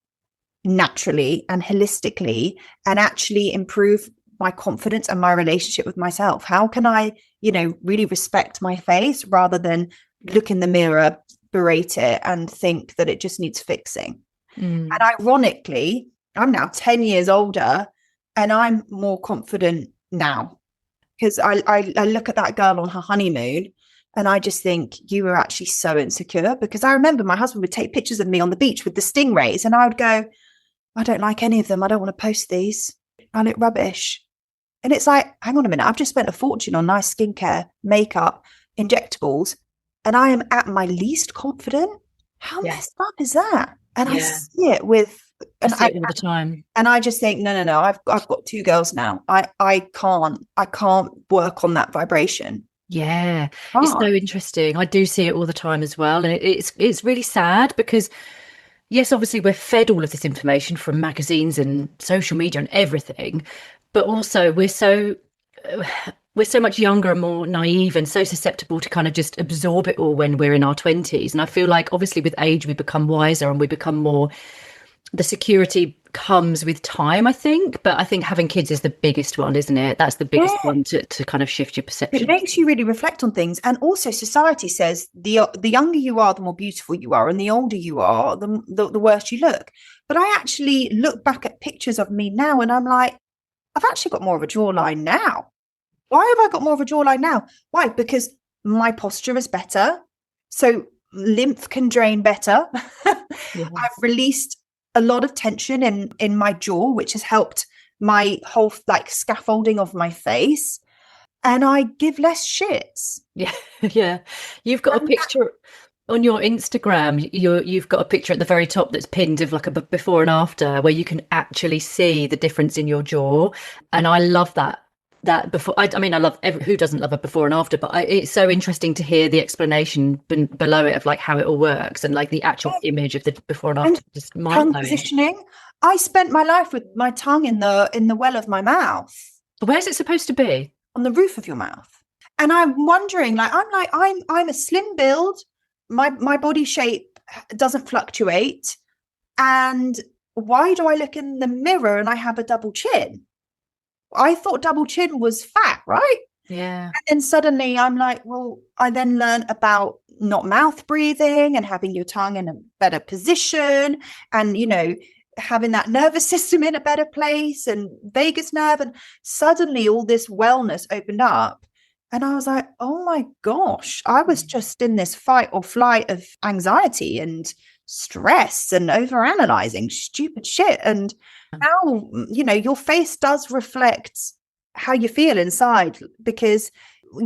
naturally and holistically and actually improve my confidence and my relationship with myself? How can I, you know, really respect my face rather than look in the mirror, berate it, and think that it just needs fixing? And ironically, I'm now 10 years older and I'm more confident now, because I look at that girl on her honeymoon and I just think, you were actually so insecure. Because I remember my husband would take pictures of me on the beach with the stingrays and I would go, I don't like any of them. I don't want to post these. I look rubbish. And it's like, hang on a minute, I've just spent a fortune on nice skincare, makeup, injectables, and I am at my least confident. How messed up is that? And I see it with, I see it all the time. And I just think, no, I've got two girls now. I can't work on that vibration. Yeah, it's so interesting. I do see it all the time as well, and it's really sad because, yes, obviously we're fed all of this information from magazines and social media and everything, but also we're so much younger and more naive and so susceptible to kind of just absorb it all when we're in our 20s. And I feel like obviously with age, we become wiser and we become more, the security comes with time, I think. But I think having kids is the biggest one, isn't it? That's the biggest one to kind of shift your perception. It makes you really reflect on things. And also society says the younger you are, the more beautiful you are. And the older you are, the worse you look. But I actually look back at pictures of me now and I'm like, I've actually got more of a jawline now. why have I got more of a jawline now? Why? Because my posture is better. So lymph can drain better. Yeah. I've released a lot of tension in my jaw, which has helped my whole like scaffolding of my face. And I give less shits. Yeah, yeah. You've got a picture on your Instagram. You've got a picture at the very top that's pinned of like a before and after, where you can actually see the difference in your jaw. And I love that. That before, I mean, I love who doesn't love a before and after, but it's so interesting to hear the explanation below it of like how it all works and like the actual image of the before and after. Just tongue positioning. I spent my life with my tongue in the well of my mouth. Where's it supposed to be? On the roof of your mouth. And I'm wondering, I'm a slim build. My body shape doesn't fluctuate. And why do I look in the mirror and I have a double chin? I thought double chin was fat, right? Yeah. And then suddenly I'm like, well, I then learned about not mouth breathing and having your tongue in a better position and, you know, having that nervous system in a better place and vagus nerve. And suddenly all this wellness opened up. And I was like, oh my gosh, I was just in this fight or flight of anxiety and stress and overanalyzing stupid shit. And now, you know, your face does reflect how you feel inside, because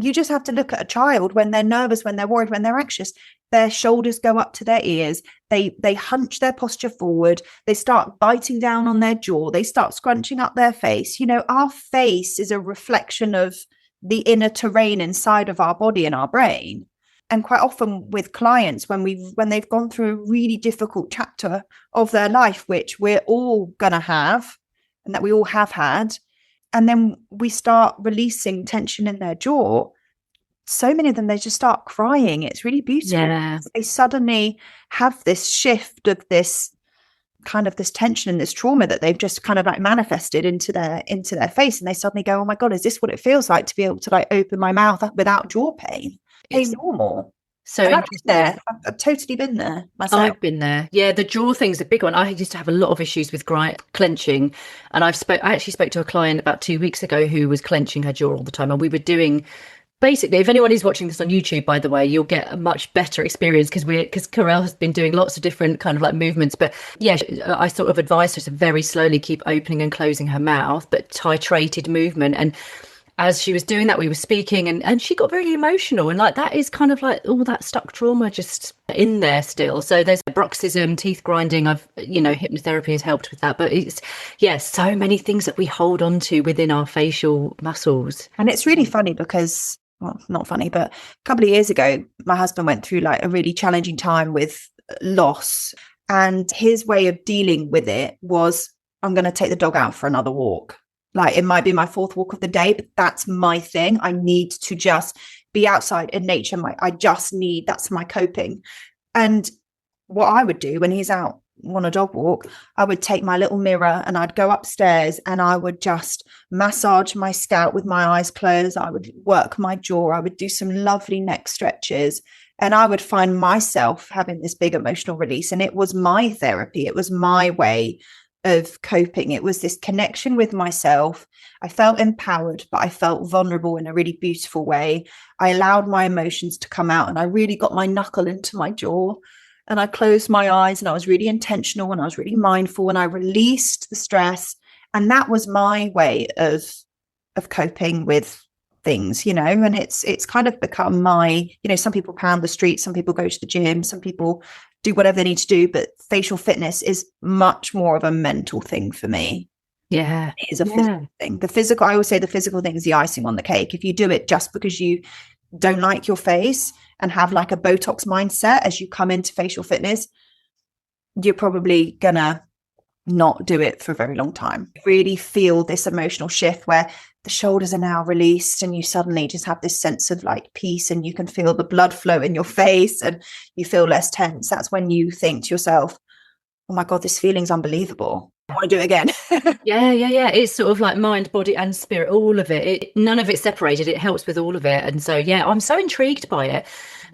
you just have to look at a child when they're nervous, when they're worried, when they're anxious. Their shoulders go up to their ears. They hunch their posture forward. They start biting down on their jaw. They start scrunching up their face. You know, our face is a reflection of the inner terrain inside of our body and our brain. And quite often with clients, when they've gone through a really difficult chapter of their life, which we're all gonna have, and that we all have had, and then we start releasing tension in their jaw, so many of them, they just start crying. It's really beautiful. Yeah. They suddenly have this shift of this kind of this tension and this trauma that they've just kind of like manifested into their face. And they suddenly go, oh my God, is this what it feels like to be able to like open my mouth up without jaw pain? It's normal. So I've totally been there myself. I've been there. Yeah, the jaw thing's a big one. I used to have a lot of issues with clenching, and I actually spoke to a client about 2 weeks ago who was clenching her jaw all the time, and we were doing. Basically, if anyone is watching this on YouTube, by the way, you'll get a much better experience because Carelle has been doing lots of different kind of like movements. But yeah, I sort of advised her to very slowly keep opening and closing her mouth, but titrated movement. And as she was doing that, we were speaking and she got very emotional. And like that is kind of like all that stuck trauma just in there still. So there's bruxism, teeth grinding. Hypnotherapy has helped with that. But it's, so many things that we hold on to within our facial muscles. And it's really funny because, well, not funny, but a couple of years ago, my husband went through like a really challenging time with loss. And his way of dealing with it was, I'm going to take the dog out for another walk. Like it might be my fourth walk of the day, but that's my thing. I need to just be outside in nature. That's my coping. And what I would do when he's out on a dog walk, I would take my little mirror and I'd go upstairs and I would just massage my scalp with my eyes closed. I would work my jaw. I would do some lovely neck stretches. And I would find myself having this big emotional release. And it was my therapy. It was my way of coping. It was this connection with myself. I felt empowered, but I felt vulnerable in a really beautiful way. I allowed my emotions to come out and I really got my knuckle into my jaw and I closed my eyes and I was really intentional and I was really mindful and I released the stress. And that was my way of coping with things, and it's kind of become my, some people pound the streets, some people go to the gym, some people do whatever they need to do, but facial fitness is much more of a mental thing for me. Yeah. It is a physical thing. I always say the physical thing is the icing on the cake. If you do it just because you don't like your face and have like a Botox mindset as you come into facial fitness, you're probably gonna not do it for a very long time. Really feel this emotional shift where the shoulders are now released and you suddenly just have this sense of like peace and you can feel the blood flow in your face and you feel less tense. That's when you think to yourself, oh my God, this feeling's unbelievable. I want to do it again. Yeah. It's sort of like mind, body, and spirit, all of it. None of it's separated. It helps with all of it. And so, yeah, I'm so intrigued by it.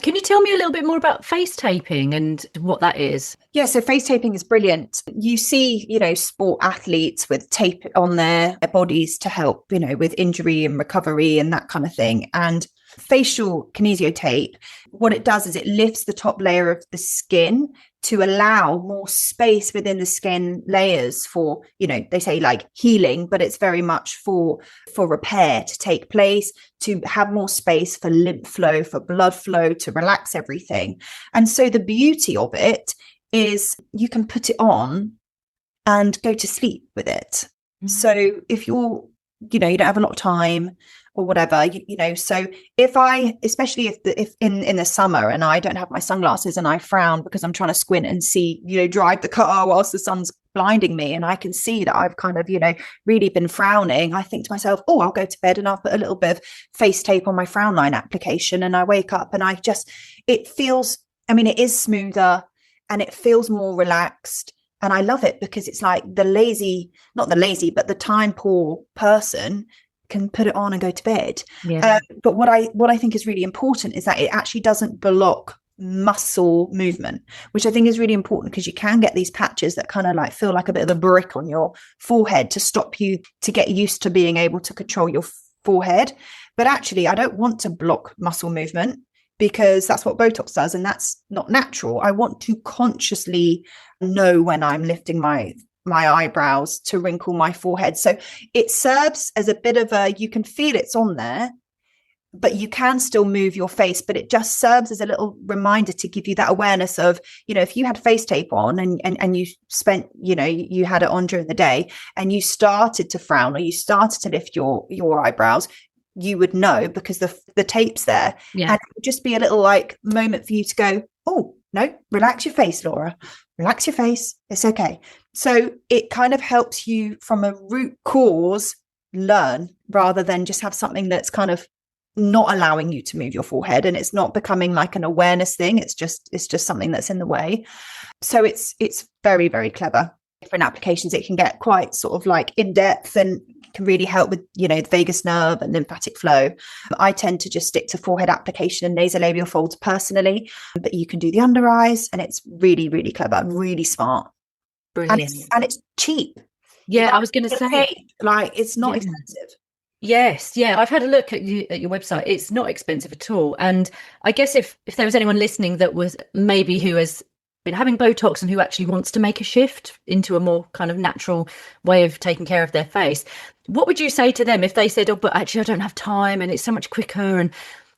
Can you tell me a little bit more about face taping and what that is? Yeah, so face taping is brilliant. You see, sport athletes with tape on their bodies to help, with injury and recovery and that kind of thing. And facial kinesio tape, what it does is it lifts the top layer of the skin to allow more space within the skin layers for, they say like healing, but it's very much for repair to take place, to have more space for lymph flow, for blood flow, to relax everything. And so the beauty of it is you can put it on and go to sleep with it. Mm-hmm. So if you don't have a lot of time or whatever, so especially if in the summer and I don't have my sunglasses and I frown because I'm trying to squint and see, drive the car whilst the sun's blinding me, and I can see that I've kind of, really been frowning, I think to myself, oh, I'll go to bed and I'll put a little bit of face tape on my frown line application, and I wake up and it feels, it is smoother and it feels more relaxed. And I love it because it's like not the lazy, but the time poor person can put it on and go to bed. Yeah. But what I think is really important is that it actually doesn't block muscle movement, which I think is really important, because you can get these patches that kind of like feel like a bit of a brick on your forehead to stop you to get used to being able to control your forehead. But actually, I don't want to block muscle movement, because that's what Botox does, and that's not natural. I want to consciously know when I'm lifting my eyebrows to wrinkle my forehead. So it serves as a bit of you can feel it's on there, but you can still move your face, but it just serves as a little reminder to give you that awareness of, if you had face tape on and you spent, you had it on during the day and you started to frown or you started to lift your eyebrows, you would know because the tape's there. Yeah. And it would just be a little like moment for you to go, oh, no, relax your face, Laura. Relax your face. It's okay. So it kind of helps you from a root cause learn, rather than just have something that's kind of not allowing you to move your forehead, and it's not becoming like an awareness thing. It's just something that's in the way. So it's very, very clever. Different applications, it can get quite sort of like in depth and can really help with, the vagus nerve and lymphatic flow. I tend to just stick to forehead application and nasolabial folds personally, but you can do the under eyes, and it's really, really clever and really smart. Brilliant. And it's cheap. Yeah, I was going to say, like, it's not expensive. Yes, yeah, I've had a look at your website. It's not expensive at all. And I guess if there was anyone listening that was maybe who has been having Botox and who actually wants to make a shift into a more kind of natural way of taking care of their face, what would you say to them if they said, oh, but actually I don't have time and it's so much quicker? And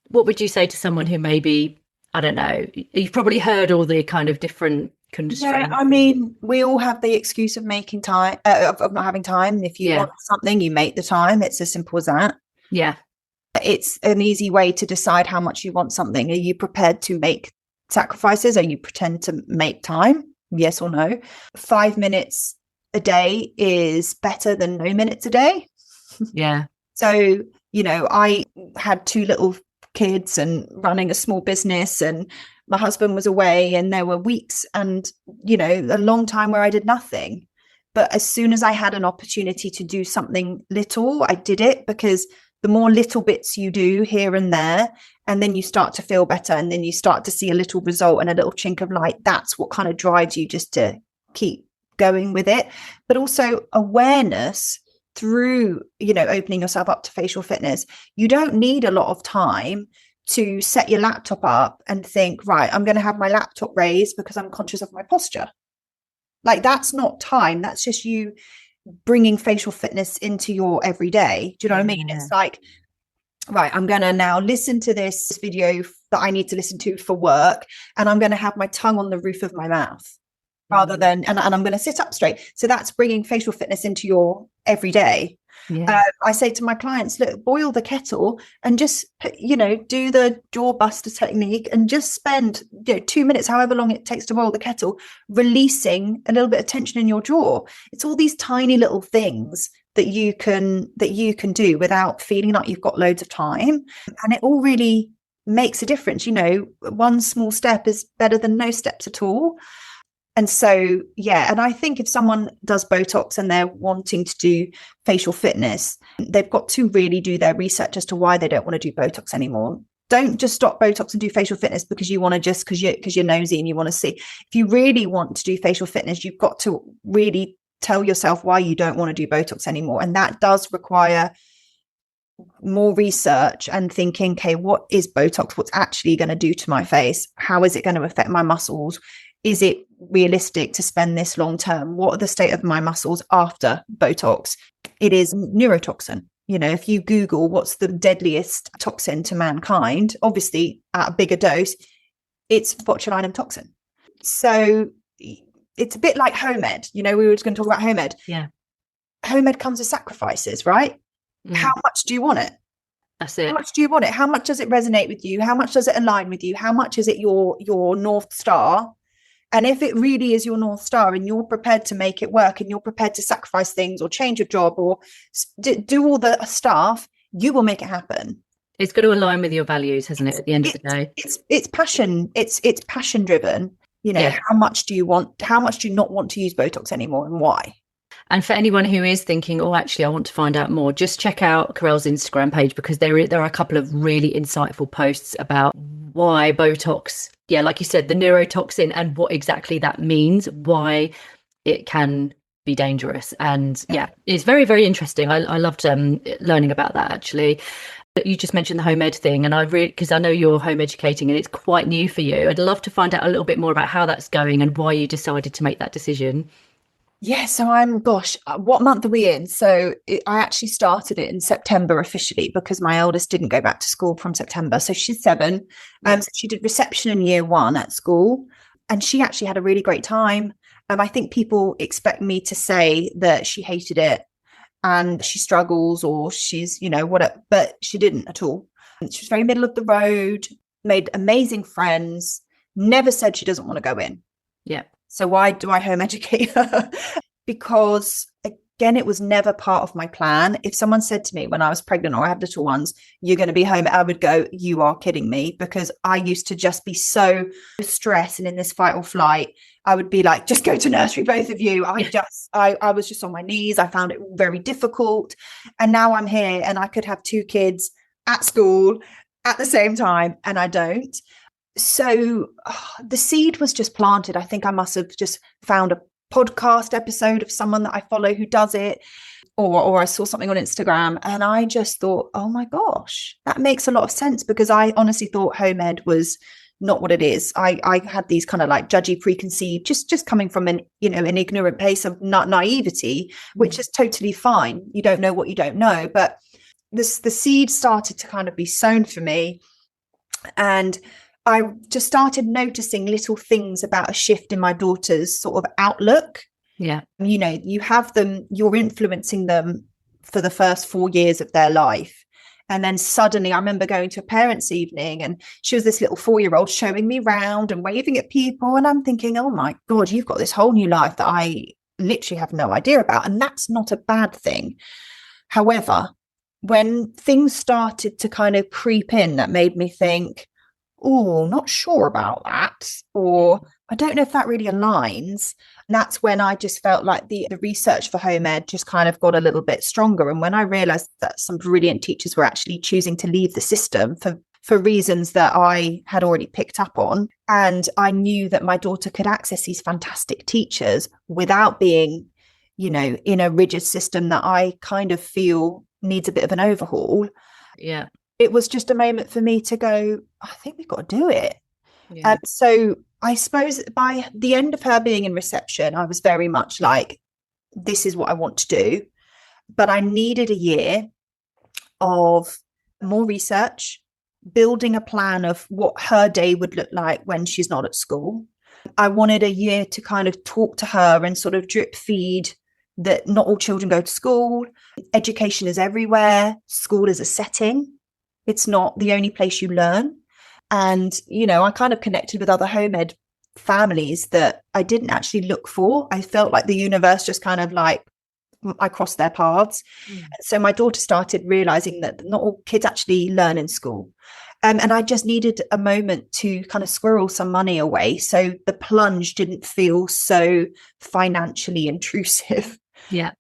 what would you say to someone who maybe, I don't know, you've probably heard all the kind of different constraints? Yeah, we all have the excuse of making time, of not having time. If you want something, you make the time. It's as simple as that. Yeah. It's an easy way to decide how much you want something. Are you prepared to make sacrifices? Are you pretend to make time? Yes or no? 5 minutes a day is better than no minutes a day. Yeah. So, I had 2 little kids and running a small business, and my husband was away, and there were weeks and, a long time where I did nothing. But as soon as I had an opportunity to do something little, I did it, because the more little bits you do here and there, and then you start to feel better, and then you start to see a little result and a little chink of light, that's what kind of drives you just to keep going with it. But also awareness through, opening yourself up to facial fitness. You don't need a lot of time to set your laptop up and think, right, I'm going to have my laptop raised because I'm conscious of my posture. Like, that's not time. That's just you bringing facial fitness into your everyday. Do you know what I mean? It's like, right, I'm going to now listen to this video that I need to listen to for work, and I'm going to have my tongue on the roof of my mouth rather than, and I'm going to sit up straight. So that's bringing facial fitness into your everyday. Yeah. I say to my clients, look, boil the kettle and just, do the jaw buster technique and just spend 2 minutes, however long it takes to boil the kettle, releasing a little bit of tension in your jaw. It's all these tiny little things that you can do without feeling like you've got loads of time. And it all really makes a difference. One small step is better than no steps at all. And so, yeah, and I think if someone does Botox and they're wanting to do facial fitness, they've got to really do their research as to why they don't want to do Botox anymore. Don't just stop Botox and do facial fitness because you want to just because you're nosy and you want to see. If you really want to do facial fitness, you've got to really tell yourself why you don't want to do Botox anymore. And that does require more research and thinking, okay, what is Botox? What's actually going to do to my face? How is it going to affect my muscles? Is it realistic to spend this long term? What are the state of my muscles after Botox? It is neurotoxin. You know, if you Google what's the deadliest toxin to mankind, obviously at a bigger dose, it's botulinum toxin. So it's a bit like home ed. You know, we were just going to talk about home ed. Yeah. Home ed comes with sacrifices, right? How much do you want it? That's it. How much do you want it? How much does it resonate with you? How much does it align with you? How much is it your North Star? And if it really is your North Star and you're prepared to make it work and you're prepared to sacrifice things or change your job or do all the stuff, you will make it happen. It's got to align with your values, hasn't it, at the end of the day? It's passion. It's passion driven. You know, Yeah. how much do you not want to use Botox anymore and why? And for anyone who is thinking, oh, actually, I want to find out more, just check out Carelle's Instagram page, because there are a couple of really insightful posts about why Botox, yeah, like you said, the neurotoxin and what exactly that means, why it can be dangerous. And yeah, it's very, very interesting. I loved learning about that, actually. You just mentioned the home ed thing, and because I know you're home educating and it's quite new for you. I'd love to find out a little bit more about how that's going and why you decided to make that decision. Yeah, so what month are we in? So I actually started it in September officially because my eldest didn't go back to school from September. So she's 7. So she did reception in year 1 at school, and she actually had a really great time. I think people expect me to say that she hated it and she struggles or she's, you know, whatever, but she didn't at all. She was very middle of the road, made amazing friends, never said she doesn't want to go in. Yeah. So why do I home educate her? Because again, it was never part of my plan. If someone said to me when I was pregnant or I had little ones, you're going to be home, I would go, you are kidding me, because I used to just be so stressed and in this fight or flight. I would be like, just go to nursery, both of you. I was just on my knees. I found it very difficult. And now I'm here and I could have 2 kids at school at the same time, and I don't. So the seed was just planted. I think I must have just found a podcast episode of someone that I follow who does it, or I saw something on Instagram and I just thought, oh my gosh, that makes a lot of sense, because I honestly thought home ed was not what it is. I had these kind of like judgy preconceived, just coming from an ignorant place of naivety, which is totally fine. You don't know what you don't know, but the seed started to kind of be sown for me, and I just started noticing little things about a shift in my daughter's sort of outlook. Yeah. You know, you have them, you're influencing them for the first 4 years of their life. And then suddenly I remember going to a parents' evening and she was this little 4-year-old showing me round and waving at people. And I'm thinking, oh my God, you've got this whole new life that I literally have no idea about. And that's not a bad thing. However, when things started to kind of creep in, that made me think, oh, not sure about that, or I don't know if that really aligns. And that's when I just felt like the research for home ed just kind of got a little bit stronger. And when I realized that some brilliant teachers were actually choosing to leave the system for reasons that I had already picked up on, and I knew that my daughter could access these fantastic teachers without being, you know, in a rigid system that I kind of feel needs a bit of an overhaul. Yeah. It was just a moment for me to go, I think we've got to do it. Yeah. So I suppose by the end of her being in reception, I was very much like, this is what I want to do. But I needed a year of more research, building a plan of what her day would look like when she's not at school. I wanted a year to kind of talk to her and sort of drip feed that not all children go to school. Education is everywhere. School is a setting. It's not the only place you learn. And, you know, I kind of connected with other home ed families that I didn't actually look for. I felt like the universe just kind of like I crossed their paths. So my daughter started realizing that not all kids actually learn in school. And I just needed a moment to kind of squirrel some money away, so the plunge didn't feel so financially intrusive. Yeah.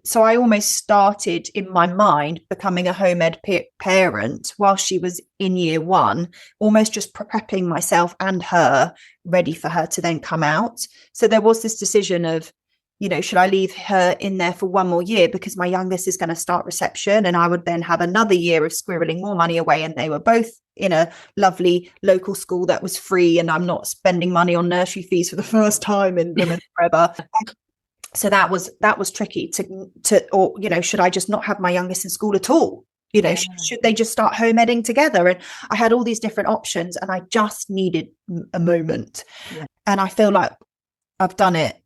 So I almost started in my mind becoming a home ed parent while she was in year one, almost just prepping myself and her ready for her to then come out. So there was this decision of, should I leave her in there for one more year because my youngest is going to start reception, and I would then have another year of squirreling more money away, and they were both in a lovely local school that was free, and I'm not spending money on nursery fees for the first time in women forever. So that was tricky or should I just not have my youngest in school at all? Should they just start home editing together? And I had all these different options, and I just needed a moment. Yeah. And I feel like I've done it.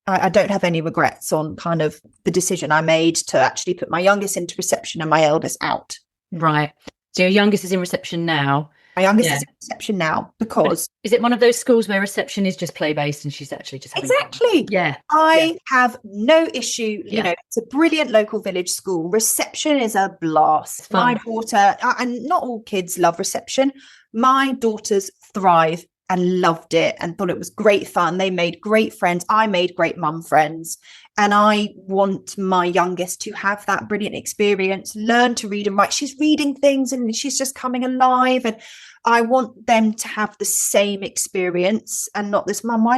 I don't have any regrets on kind of the decision I made to actually put my youngest into reception and my eldest out. Right. So your youngest is in reception now. My youngest is in reception now because... Is it one of those schools where reception is just play-based and she's actually just... Exactly. Yeah. I have no issue. It's a brilliant local village school. Reception is a blast. My daughter, and not all kids love reception. My daughters thrive and loved it and thought it was great fun. They made great friends. I made great mum friends. And I want my youngest to have that brilliant experience, learn to read and write. She's reading things and she's just coming alive. And I want them to have the same experience and not this, Mum, why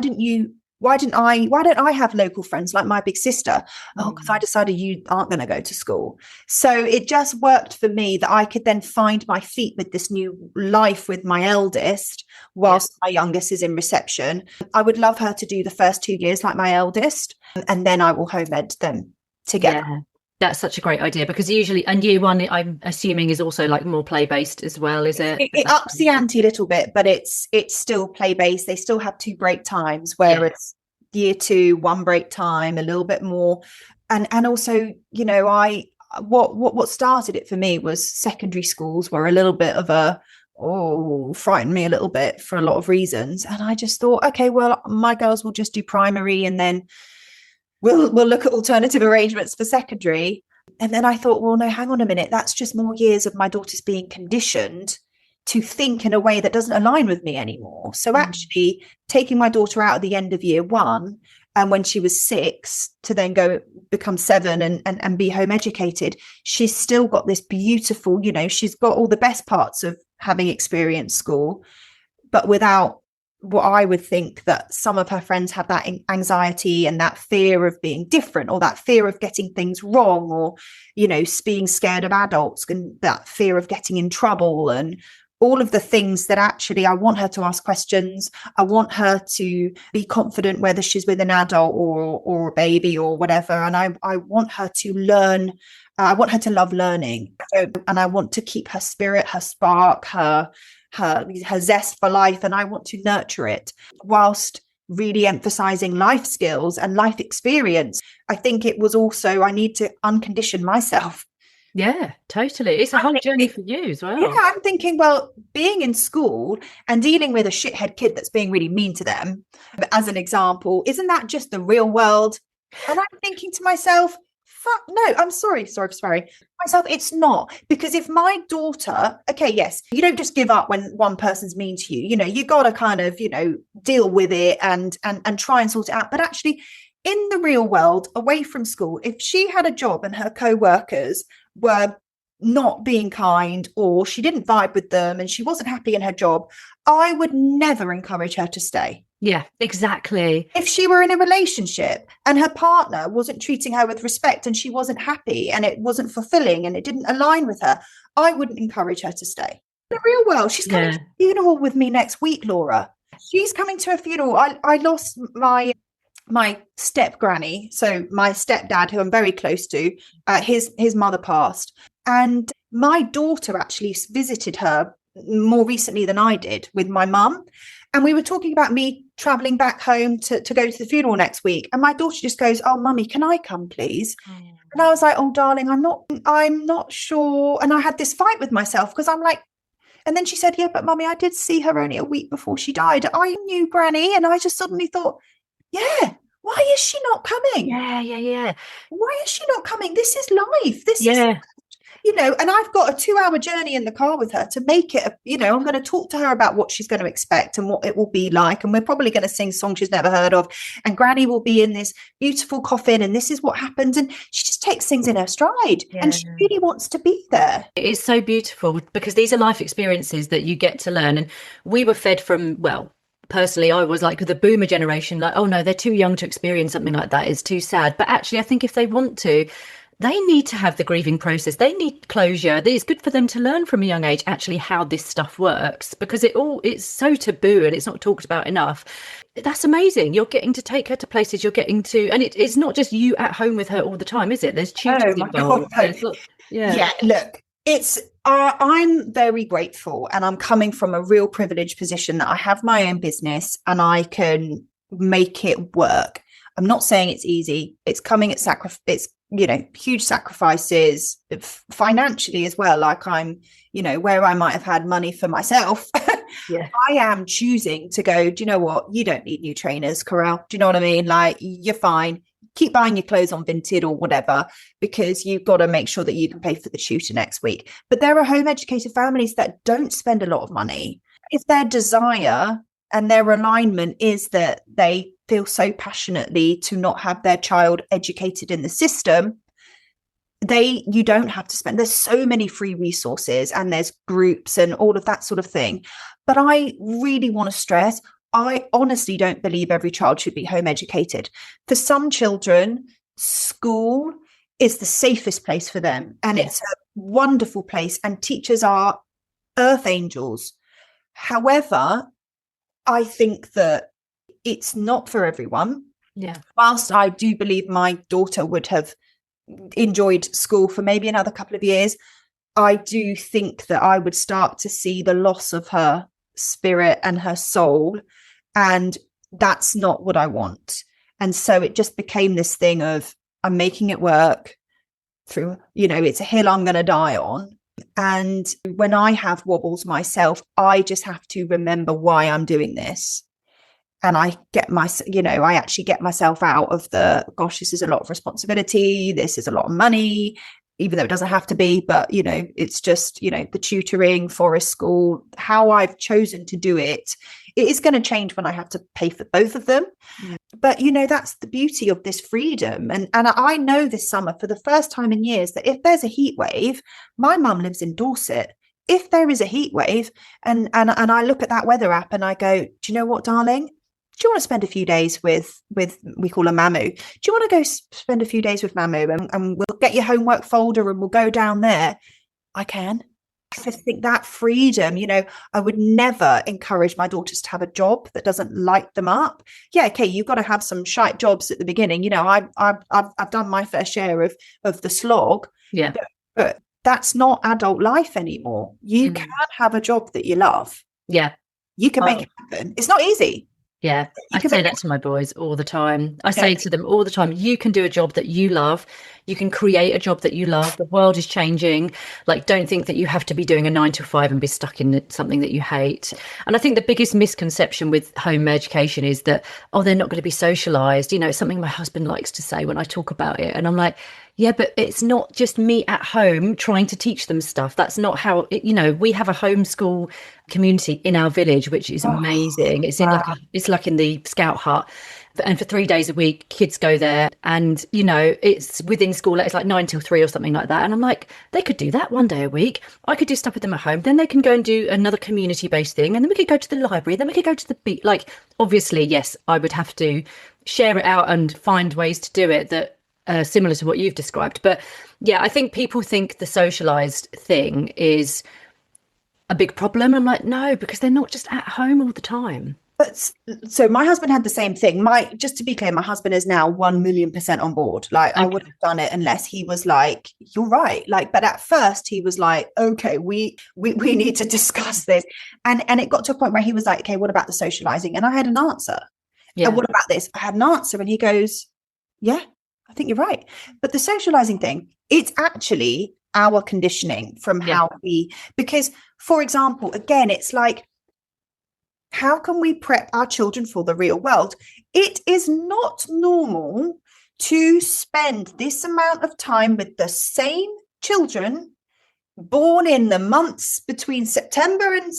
don't I have local friends like my big sister? Oh, because I decided you aren't going to go to school. So it just worked for me that I could then find my feet with this new life with my eldest whilst my youngest is in reception. I would love her to do the first 2 years like my eldest, and then I will home ed them together. Yeah. That's such a great idea, because usually, and year one, I'm assuming, is also like more play-based as well, is it? It ups the ante a little bit, but it's still play-based. They still have 2 break times, whereas year 2, 1 break time, a little bit more. And also, what started it for me was secondary schools were a little bit of frightened me a little bit for a lot of reasons. And I just thought, okay, well, my girls will just do primary, and then we'll look at alternative arrangements for secondary. And then I thought, well, no, hang on a minute. That's just more years of my daughters being conditioned to think in a way that doesn't align with me anymore. So actually taking my daughter out at the end of year 1, and when she was 6 to then go become 7 and be home educated, she's still got this beautiful, she's got all the best parts of having experienced school, but without what I would think that some of her friends have, that anxiety and that fear of being different, or that fear of getting things wrong, or, being scared of adults, and that fear of getting in trouble, and all of the things that actually I want her to ask questions. I want her to be confident whether she's with an adult or a baby or whatever. And I want her to learn. I want her to love learning. And I want to keep her spirit, her spark, her zest for life, and I want to nurture it whilst really emphasizing life skills and life experience. I think it was also, I need to uncondition myself. Yeah, totally. It's a whole journey for you as well. Yeah, I'm thinking, well, being in school and dealing with a shithead kid that's being really mean to them, as an example, isn't that just the real world? And I'm thinking to myself, fuck no, I'm sorry myself, it's not. Because if my daughter, okay, yes, you don't just give up when one person's mean to you, you got to kind of, deal with it and try and sort it out. But actually, in the real world, away from school, if she had a job and her co-workers were not being kind, or she didn't vibe with them and she wasn't happy in her job, I would never encourage her to stay. Yeah, exactly. If she were in a relationship and her partner wasn't treating her with respect and she wasn't happy and it wasn't fulfilling and it didn't align with her, I wouldn't encourage her to stay. In the real world, she's coming to a funeral with me next week, Laura. She's coming to a funeral. I lost my step granny, so my stepdad, who I'm very close to, his mother passed, and my daughter actually visited her more recently than I did with my mum, and we were talking about me traveling back home to go to the funeral next week, and my daughter just goes, "Oh, mummy, can I come, please?" And I was like, "Oh, darling, I'm not sure." And I had this fight with myself because I'm like, and then she said, "Yeah, but mummy, I did see her only a week before she died. I knew Granny." And I just suddenly thought, yeah, Why is she not coming? Yeah. Why is she not coming? This is life. This is, Yeah. and I've got a 2-hour journey in the car with her to make it, I'm going to talk to her about what she's going to expect and what it will be like. And we're probably going to sing songs she's never heard of. And Granny will be in this beautiful coffin. And this is what happens. And she just takes things in her stride. Yeah. And she really wants to be there. It is so beautiful because these are life experiences that you get to learn. And we were fed from, well, personally, I was like the boomer generation, like, oh no, they're too young to experience something like that. It's too sad. But actually, I think if they want to, they need to have the grieving process. They need closure. It's good for them to learn from a young age actually how this stuff works, because it's so taboo and it's not talked about enough. That's amazing. You're getting to take her to places. You're getting to, and it's not just you at home with her all the time, is it? There's tutors involved. Yeah, look, I'm very grateful, and I'm coming from a real privileged position that I have my own business and I can make it work. I'm not saying it's easy. It's coming at sacrifice. It's, huge sacrifices financially as well. Like I'm, where I might have had money for myself. Yeah. I am choosing to go, do you know what? You don't need new trainers, Carelle. Do you know what I mean? Like, you're fine. Keep buying your clothes on Vinted or whatever, because you've got to make sure that you can pay for the tutor next week. But there are home educated families that don't spend a lot of money. If their desire and their alignment is that they feel so passionately to not have their child educated in the system, you don't have to spend. There's so many free resources and there's groups and all of that sort of thing. But I really want to stress, I honestly don't believe every child should be home educated. For some children, school is the safest place for them. And it's a wonderful place. And teachers are earth angels. However, I think that it's not for everyone. Yeah. Whilst I do believe my daughter would have enjoyed school for maybe another couple of years, I do think that I would start to see the loss of her spirit and her soul. And that's not what I want. And so it just became this thing of, I'm making it work through, it's a hill I'm going to die on. And when I have wobbles myself, I just have to remember why I'm doing this. And I get I actually get myself out of gosh, this is a lot of responsibility. This is a lot of money, even though it doesn't have to be. But, it's just, the tutoring, forest school, how I've chosen to do it. It is going to change when I have to pay for both of them. Mm. But, that's the beauty of this freedom. And I know this summer for the first time in years that if there's a heat wave, my mum lives in Dorset. If there is a heat wave and I look at that weather app and I go, do you know what, darling? Do you want to spend a few days with we call her Mamu? Do you want to go spend a few days with Mamu and we'll get your homework folder and we'll go down there? I can. I just think that freedom, I would never encourage my daughters to have a job that doesn't light them up. Yeah, okay, you've got to have some shite jobs at the beginning. I've done my fair share of the slog. Yeah. But that's not adult life anymore. You can have a job that you love. Yeah. You can make it happen. It's not easy. Yeah, I say that to my boys all the time. I say to them all the time, you can do a job that you love. You can create a job that you love. The world is changing. Like, don't think that you have to be doing a 9 to 5 and be stuck in something that you hate. And I think the biggest misconception with home education is that, they're not going to be socialized. It's something my husband likes to say when I talk about it. And I'm like, yeah, but it's not just me at home trying to teach them stuff. That's not how we have a homeschool community in our village, which is amazing. It's it's like in the Scout hut. And for 3 days a week, kids go there and, it's within school. It's like 9 till 3 or something like that. And I'm like, they could do that one day a week. I could do stuff with them at home. Then they can go and do another community-based thing. And then we could go to the library. Then we could go to the beach. Like, obviously, yes, I would have to share it out and find ways to do it that similar to what you've described. But yeah, I think people think the socialized thing is a big problem. I'm like, no, because they're not just at home all the time. But so my husband had the same thing. Just to be clear, my husband is now 1,000,000% on board. Like, okay. I wouldn't have done it unless he was like, you're right. Like, but at first he was like, okay, we need to discuss this. And it got to a point where he was like, okay, what about the socializing? And I had an answer. Yeah. And what about this? I had an answer. And he goes, yeah, I think you're right. But the socializing thing, it's actually our conditioning from how because, for example, again, it's like, How can we prep our children for the real world? It is not normal to spend this amount of time with the same children born in the months between September and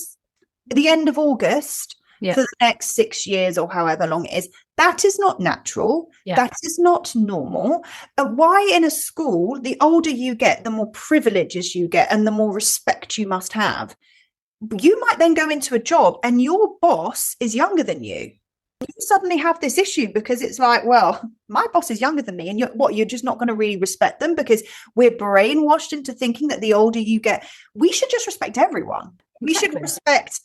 the end of August for the next 6 years or however long it is. That is not natural. That is not normal. Why in a school, the older you get, the more privileges you get and the more respect you must have. You might then go into a job and your boss is younger than you. You suddenly have this issue because it's like, well, my boss is younger than me, and you're just not going to really respect them because we're brainwashed into thinking that the older you get, we should just respect everyone. We should respect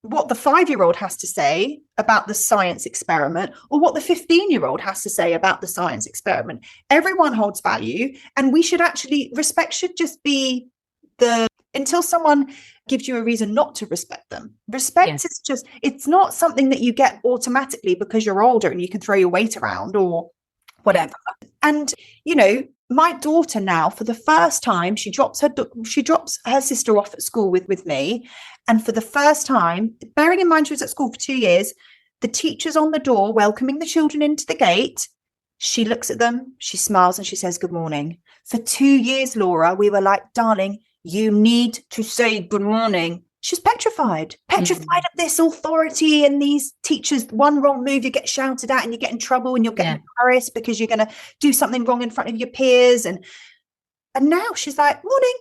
what the 5-year-old has to say about the science experiment or what the 15-year-old has to say about the science experiment. Everyone holds value, and we should actually, respect should just be until someone gives you a reason not to respect them. Respect is just, it's not something that you get automatically because you're older and you can throw your weight around or whatever. And, my daughter now, for the first time, she drops her sister off at school with me. And for the first time, bearing in mind she was at school for 2 years, the teacher's on the door welcoming the children into the gate. She looks at them, she smiles, and she says, "Good morning." For 2 years, Laura, we were like, "Darling, you need to say good morning." She's petrified of this authority and these teachers. One wrong move, you get shouted at and you get in trouble and you're getting embarrassed because you're going to do something wrong in front of your peers. And now she's like, "Morning."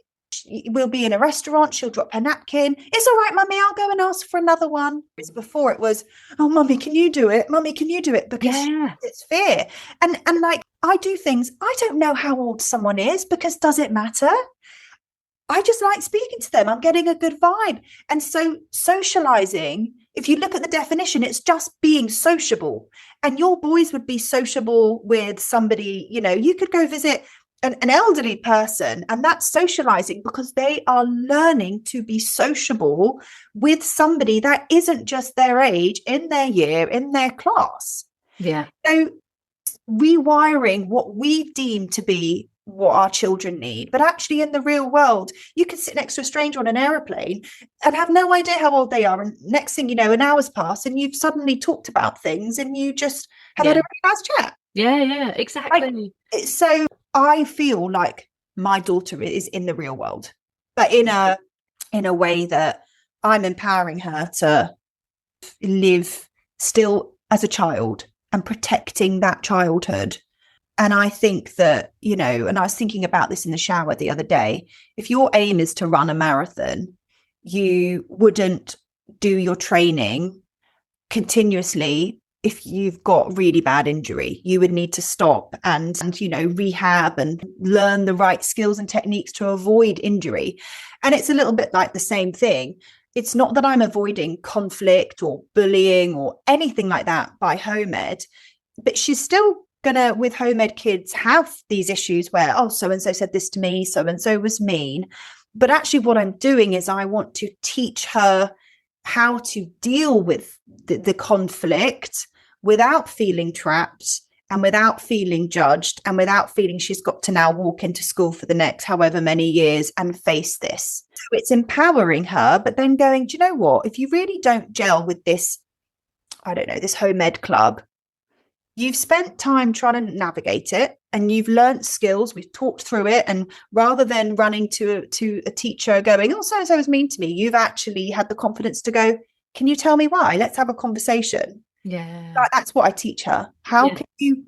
We'll be in a restaurant. She'll drop her napkin. "It's all right, Mummy, I'll go and ask for another one." Before it was, "Oh, Mummy, can you do it? Mummy, can you do it?" Because it's fear. And like, I do things. I don't know how old someone is because does it matter? I just like speaking to them. I'm getting a good vibe. And so socializing, if you look at the definition, it's just being sociable. And your boys would be sociable with somebody, you could go visit an elderly person, and that's socializing because they are learning to be sociable with somebody that isn't just their age, in their year, in their class. Yeah. So rewiring what we deem to be what our children need, but actually in the real world, you can sit next to a stranger on an aeroplane and have no idea how old they are, and next thing you know, an hour's passed and you've suddenly talked about things and you just have had a really nice chat. Exactly. So I feel like my daughter is in the real world, but in a way that I'm empowering her to live still as a child and protecting that childhood. And I think that, and I was thinking about this in the shower the other day, if your aim is to run a marathon, you wouldn't do your training continuously if you've got really bad injury. You would need to stop and rehab and learn the right skills and techniques to avoid injury. And it's a little bit like the same thing. It's not that I'm avoiding conflict or bullying or anything like that by home ed, but she's still gonna, with home ed kids, have these issues where, "Oh, so-and-so said this to me, so-and-so was mean." But actually what I'm doing is I want to teach her how to deal with the conflict without feeling trapped and without feeling judged and without feeling she's got to now walk into school for the next however many years and face this. So it's empowering her, but then going, "Do you know what? If you really don't gel with this, this home ed club, you've spent time trying to navigate it and you've learned skills. We've talked through it. And rather than running to a teacher going, 'Oh, so-and-so was mean to me,' you've actually had the confidence to go, 'Can you tell me why? Let's have a conversation.'" That's what I teach her. How can you,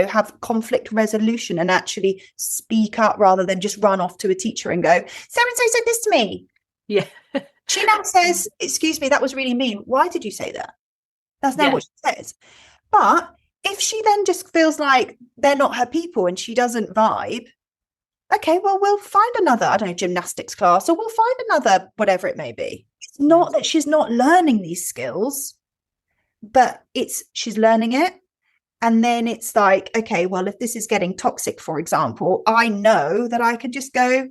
have conflict resolution and actually speak up rather than just run off to a teacher and go, "So-and-so said this to me." Yeah. She now says, "Excuse me, that was really mean. Why did you say that?" That's now what she says. But if she then just feels like they're not her people and she doesn't vibe, okay, well, we'll find another, gymnastics class, or we'll find another, whatever it may be. It's not that she's not learning these skills, but she's learning it. And then it's like, okay, well, if this is getting toxic, for example, I know that I can just go,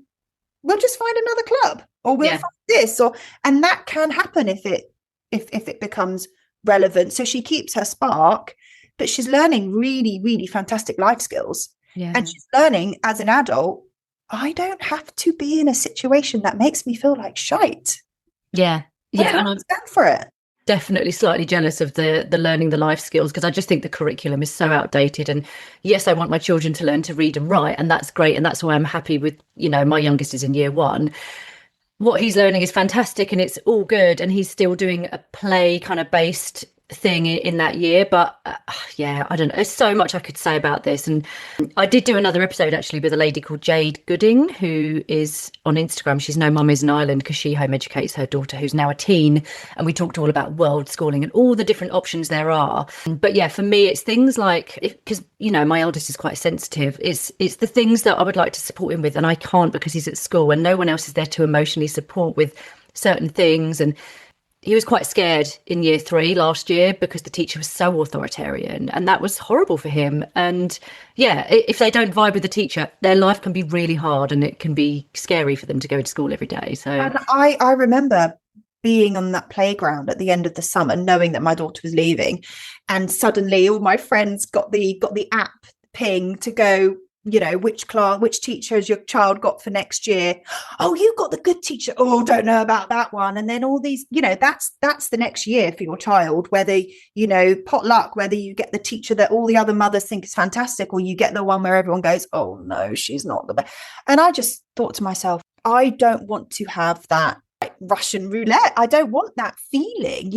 "We'll just find another club," or "We'll find this," and that can happen if it becomes relevant. So she keeps her spark, but she's learning really, really fantastic life skills. And she's learning as an adult, I don't have to be in a situation that makes me feel like shite. And I stand for it. definitely slightly jealous of the learning the life skills, because I just think the curriculum is so outdated. And yes, I want my children to learn to read and write, and that's great, and that's why I'm happy with, my youngest is in year 1. What he's learning is fantastic and it's all good, and he's still doing a play kind of based thing in that year. But I don't know, there's so much I could say about this. And I did do another episode actually with a lady called Jade Gooding, who is on Instagram. She's No Mum is an Island, because she home educates her daughter, who's now a teen, and we talked all about world schooling and all the different options there are. But yeah, for me it's things like, because my eldest is quite sensitive, it's the things that I would like to support him with, and I can't because he's at school and no one else is there to emotionally support with certain things. And he was quite scared in year 3 last year because the teacher was so authoritarian, and that was horrible for him. And if they don't vibe with the teacher, their life can be really hard, and it can be scary for them to go to school every day. So and I remember being on that playground at the end of the summer, knowing that my daughter was leaving, and suddenly all my friends got the app ping to go, which teacher has your child got for next year? Oh, you got the good teacher. Oh, don't know about that one. And then all these, that's the next year for your child, whether, pot luck, whether you get the teacher that all the other mothers think is fantastic, or you get the one where everyone goes, oh no, she's not the best. And I just thought to myself, I don't want to have that Russian roulette. I don't want that feeling,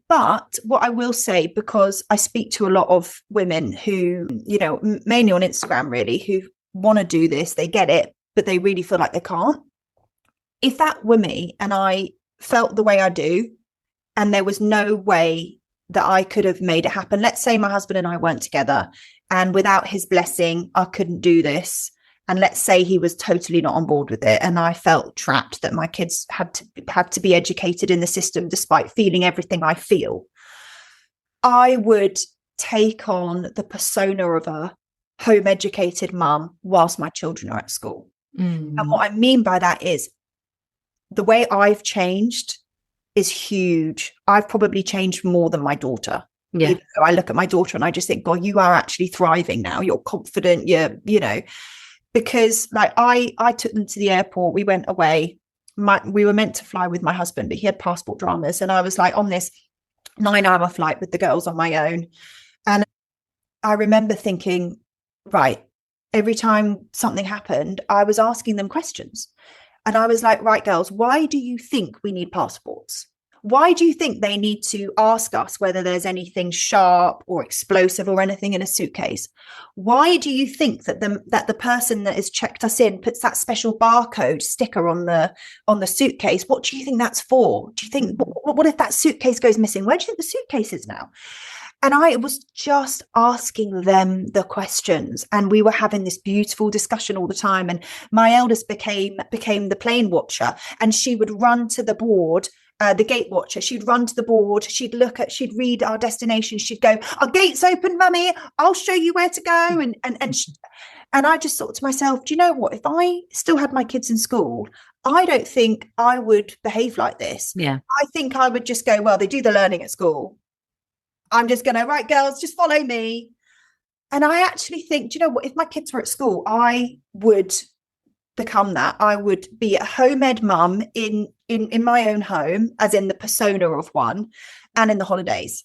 But what I will say, because I speak to a lot of women who, mainly on Instagram really, who want to do this, they get it, but they really feel like they can't. If that were me and I felt the way I do, and there was no way that I could have made it happen, let's say my husband and I weren't together, and without his blessing, I couldn't do this. And let's say he was totally not on board with it, and I felt trapped that my kids had to be educated in the system despite feeling everything I feel. I would take on the persona of a home educated mum whilst my children are at school. And what I mean by that is the way I've changed is huge. I've probably changed more than my daughter. Yeah. I look at my daughter and I just think, God, you are actually thriving now. You're confident. Because I took them to the airport. We went away. We were meant to fly with my husband, but he had passport dramas. And I was on this 9-hour flight with the girls on my own. And I remember thinking, right, every time something happened, I was asking them questions. And I was like, right, girls, why do you think we need passports? Why do you think they need to ask us whether there's anything sharp or explosive or anything in a suitcase? Why do you think that the person that has checked us in puts that special barcode sticker on the suitcase? What do you think that's for? Do you think, what if that suitcase goes missing? Where do you think the suitcase is now? And I was just asking them the questions, and we were having this beautiful discussion all the time. And my eldest became the plane watcher, and she would run to the board, the gate watcher. She'd run to the board. She'd read our destination. She'd go, "Our gate's open, mummy. I'll show you where to go." And I just thought to myself, do you know what? If I still had my kids in school, I don't think I would behave like this. Yeah. I think I would just go, well, they do the learning at school. I'm just going to, right, girls, just follow me. And I actually think, do you know what? If my kids were at school, I would become that. I would be a home ed mum in my own home, as in the persona of one, and in the holidays.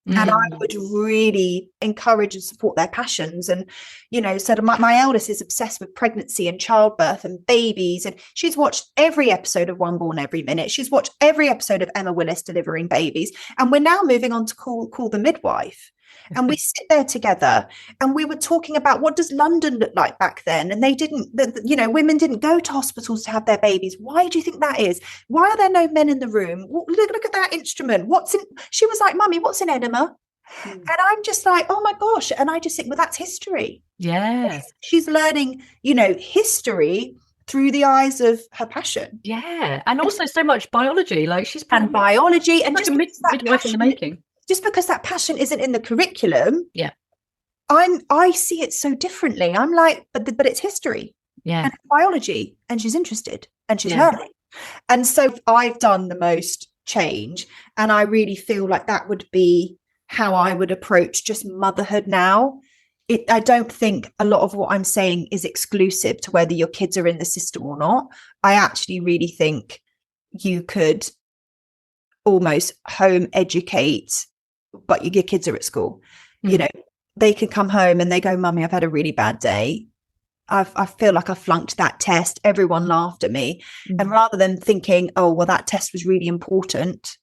And I would really encourage and support their passions. And, so my eldest is obsessed with pregnancy and childbirth and babies. And she's watched every episode of One Born Every Minute. She's watched every episode of Emma Willis delivering babies. And we're now moving on to Call the Midwife. And we sit there together and we were talking about, what does London look like back then? And women didn't go to hospitals to have their babies. Why do you think that is? Why are there no men in the room? Look at that instrument. She was like, "Mummy, what's an enema?" And I'm just like, oh my gosh. And I just think, well, that's history. Yeah. She's learning, history through the eyes of her passion. Yeah. And also so much biology. And biology. And just midwife in the making. Just because that passion isn't in the curriculum, yeah, I see it so differently. I'm like, but it's history, yeah, and biology, and she's interested and she's learning. And so I've done the most change, and I really feel like that would be how I would approach just motherhood now. I don't think a lot of what I'm saying is exclusive to whether your kids are in the system or not. I actually really think you could almost home educate, but your kids are at school. You know, they can come home and they go, Mummy, I've had a really bad day. I feel like I flunked that test. Everyone laughed at me. And rather than thinking, oh, well, that test was really important,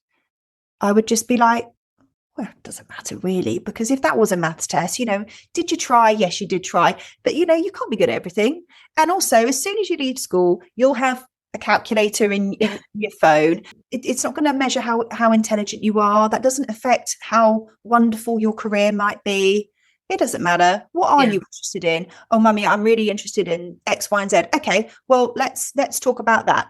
I would just be like, well, it doesn't matter really, because if that was a maths test, you know, did you try? Yes, you did try. But, you know, you can't be good at everything. And also, as soon as you leave school, you'll have a calculator in your phone. It's not going to measure how intelligent you are. That doesn't affect how wonderful your career might be. It doesn't matter. What are you interested in? Oh, Mummy, I'm really interested in X, Y, and Z. Okay, well, let's talk about that.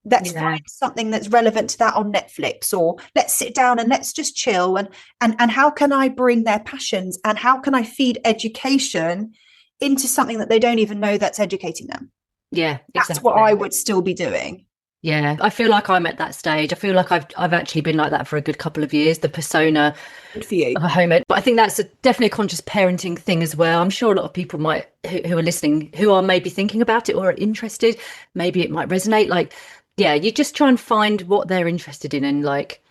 Let's find something that's relevant to that on Netflix, or let's sit down and let's just chill. And how can I bring their passions, and how can I feed education into something that they don't even know that's educating them? Yeah, exactly. That's what I would still be doing. Yeah, I feel like I'm at that stage. I feel like I've actually been like that for a good couple of years, the persona Good for you. of a home ed. But I think that's definitely a conscious parenting thing as well. I'm sure a lot of people might, who are listening, who are maybe thinking about it or are interested, maybe it might resonate. Like, yeah, you just try and find what they're interested in and like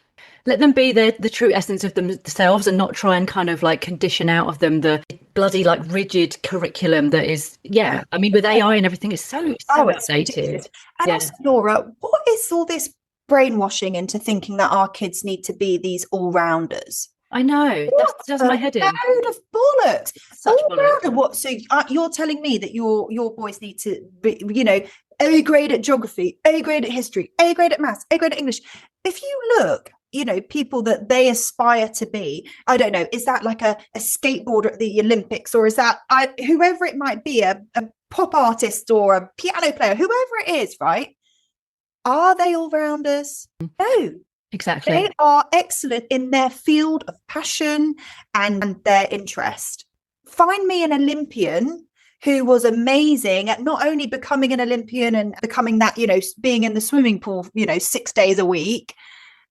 let them be the true essence of themselves, and not try and kind of like condition out of them the bloody like rigid curriculum that is, I mean, with AI and everything, it's so outdated. And also, Laura, what is all this brainwashing into thinking that our kids need to be these all-rounders? I know, that does my head in. Load of bollocks. Such bollocks. What? So you're telling me that your boys need to be, you know, A grade at geography, A grade at history, A grade at maths, A grade at English. If you look, you know, people that they aspire to be, I don't know, is that like a skateboarder at the Olympics, or is that whoever it might be, a pop artist or a piano player, whoever it is, right? Are they all-rounders? No. Exactly. They are excellent in their field of passion and their interest. Find me an Olympian who was amazing at not only becoming an Olympian and becoming that, you know, being in the swimming pool, you know, 6 days a week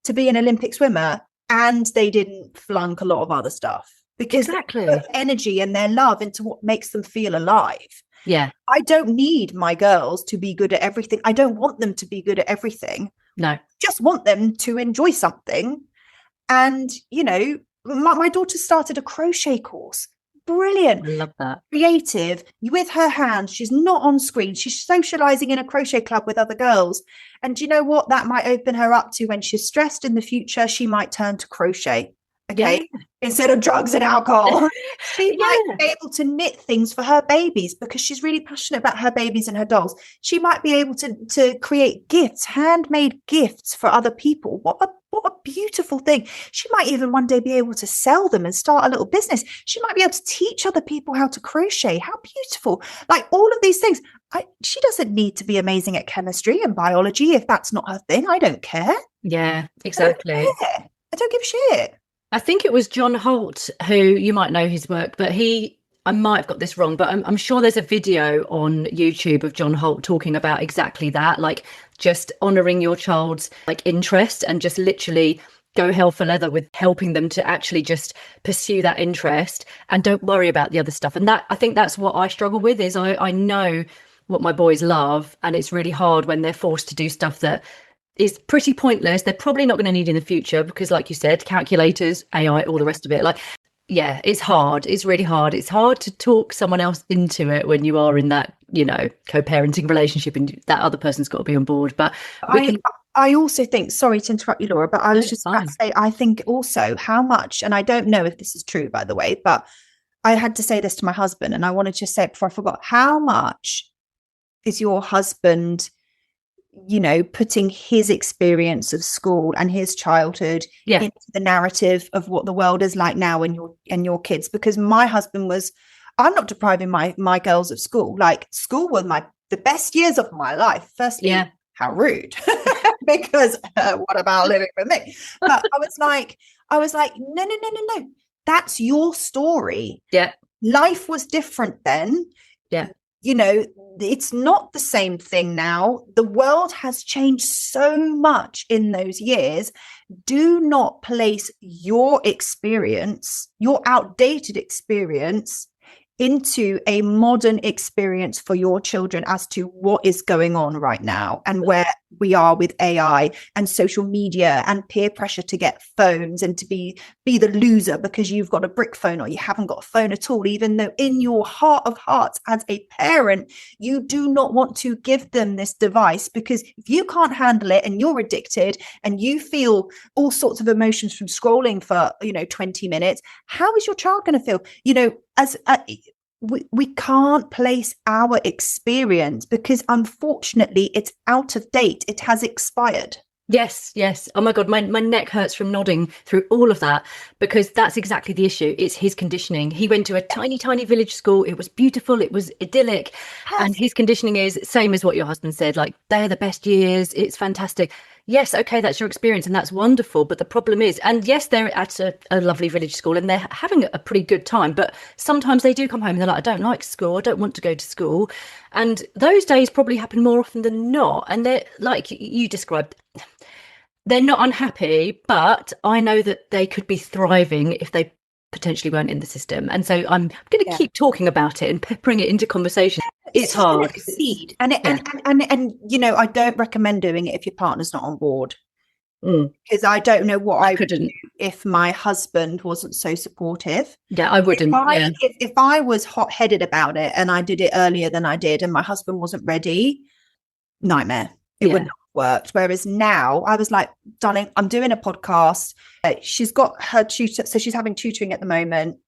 to be an Olympic swimmer, and they didn't flunk a lot of other stuff, because they put energy and their love into what makes them feel alive. Yeah. I don't need my girls to be good at everything. I don't want them to be good at everything. No. Just want them to enjoy something. And, you know, my daughter started a crochet course. Brilliant. I love that. Creative, with her hands. She's not on screen. She's socializing in a crochet club with other girls. And do you know what that might open her up to? When she's stressed in the future, she might turn to crochet. Okay. Yeah. Instead of drugs and alcohol. She might be able to knit things for her babies because she's really passionate about her babies and her dolls. She might be able to create gifts, handmade gifts for other people. What a beautiful thing. She might even one day be able to sell them and start a little business. She might be able to teach other people how to crochet. How beautiful. Like all of these things. She doesn't need to be amazing at chemistry and biology if that's not her thing. I don't care. Yeah, exactly. I don't give a shit. I think it was John Holt, who you might know his work, but I might have got this wrong, but I'm sure there's a video on YouTube of John Holt talking about exactly that, like just honouring your child's like interest and just literally go hell for leather with helping them to actually just pursue that interest and don't worry about the other stuff. And that, I think that's what I struggle with, is I know what my boys love, and it's really hard when they're forced to do stuff that is pretty pointless. They're probably not going to need in the future because, like you said, calculators, AI, all the rest of it. Like, yeah, it's hard. It's really hard. It's hard to talk someone else into it when you are in that, you know, co-parenting relationship and that other person's got to be on board. But I also think, sorry to interrupt you, Laura, but I was just about to say, I think also how much, and I don't know if this is true, by the way, but I had to say this to my husband and I wanted to say it before I forgot. How much is your husband, you know, putting his experience of school and his childhood into the narrative of what the world is like now and your kids? Because my husband I'm not depriving my girls of school. Like, school was the best years of my life. Firstly, how rude, because what about living with me? But I was like, no. That's your story. Yeah. Life was different then. Yeah. You know, it's not the same thing now. The world has changed so much in those years. Do not place your experience, your outdated experience, into a modern experience for your children as to what is going on right now and where we are with AI and social media and peer pressure to get phones and to be the loser because you've got a brick phone or you haven't got a phone at all, even though in your heart of hearts as a parent, you do not want to give them this device, because if you can't handle it and you're addicted and you feel all sorts of emotions from scrolling for, 20 minutes, how is your child going to feel? As we can't place our experience because unfortunately it's out of date. It has expired. Yes. Oh my God, my neck hurts from nodding through all of that, because that's exactly the issue. It's his conditioning. He went to a tiny village school. It was beautiful. It was idyllic. Yes. And his conditioning is same as what your husband said, like they're the best years. It's fantastic. Yes, okay, that's your experience and that's wonderful. But the problem is, and yes, they're at a lovely village school and they're having a pretty good time. But sometimes they do come home and they're like, I don't like school. I don't want to go to school. And those days probably happen more often than not. And they're like you described, they're not unhappy, but I know that they could be thriving if they potentially weren't in the system. And so I'm going to keep talking about it and peppering it into conversation. It's hard. Exceed. And I don't recommend doing it if your partner's not on board. Because I don't know what I couldn't do if my husband wasn't so supportive. Yeah, I wouldn't. If I was hot-headed about it and I did it earlier than I did and my husband wasn't ready, nightmare. It wouldn't have worked. Whereas now I was like, darling, I'm doing a podcast. She's got her tutor, so she's having tutoring at the moment.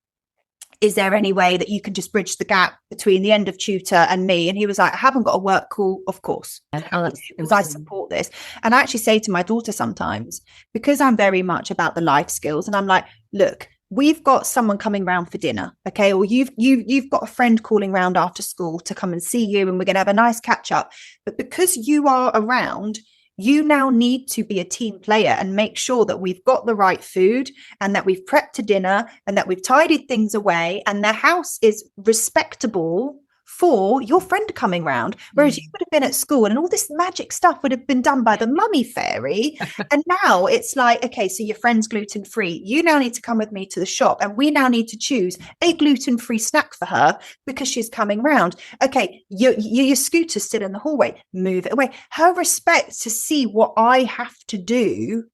Is there any way that you can just bridge the gap between the end of tutor and me? And he was like, I haven't got a work call. Of course. Because I support this. And I actually say to my daughter sometimes, because I'm very much about the life skills, and I'm like, look, we've got someone coming round for dinner, okay? Or you've got a friend calling round after school to come and see you, and we're going to have a nice catch up. But because you are around, you now need to be a team player and make sure that we've got the right food and that we've prepped to dinner and that we've tidied things away and the house is respectable for your friend coming round. Whereas you would have been at school and all this magic stuff would have been done by the mummy fairy. And now it's like, okay, so your friend's gluten-free. You now need to come with me to the shop and we now need to choose a gluten-free snack for her because she's coming round. Okay, your scooter's still in the hallway. Move it away. Her respect to see what I have to do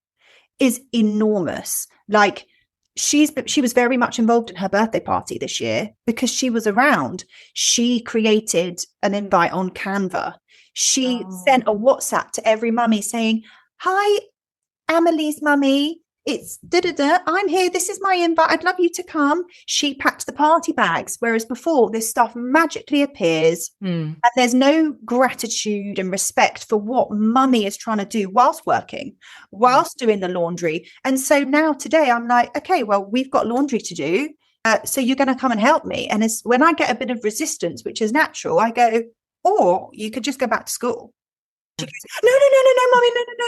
is enormous. Like, she was very much involved in her birthday party this year because she was around. She created an invite on Canva. She sent a WhatsApp to every mummy saying, hi, Amelie's mummy. It's I'm here. This is my invite. I'd love you to come. She packed the party bags. Whereas before, this stuff magically appears and there's no gratitude and respect for what mummy is trying to do whilst working, whilst doing the laundry. And so now today I'm like, okay, well, we've got laundry to do. So you're going to come and help me. And it's when I get a bit of resistance, which is natural, I go, or you could just go back to school. She goes, no, mummy, no.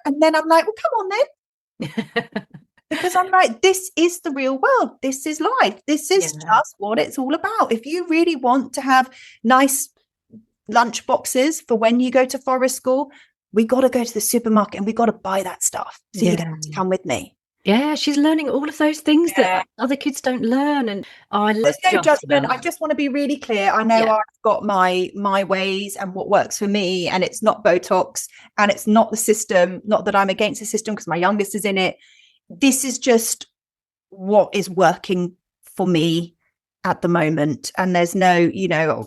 And then I'm like, well, come on then. Because I'm like, this is the real world. This is life. This is just what it's all about. If you really want to have nice lunch boxes for when you go to forest school, we got to go to the supermarket and we got to buy that stuff. So you're going to have to come with me. Yeah, she's learning all of those things that other kids don't learn. And there's no judgment. I just want to be really clear. I know I've got my ways and what works for me, and it's not Botox and it's not the system. Not that I'm against the system because my youngest is in it. This is just what is working for me at the moment. And there's no,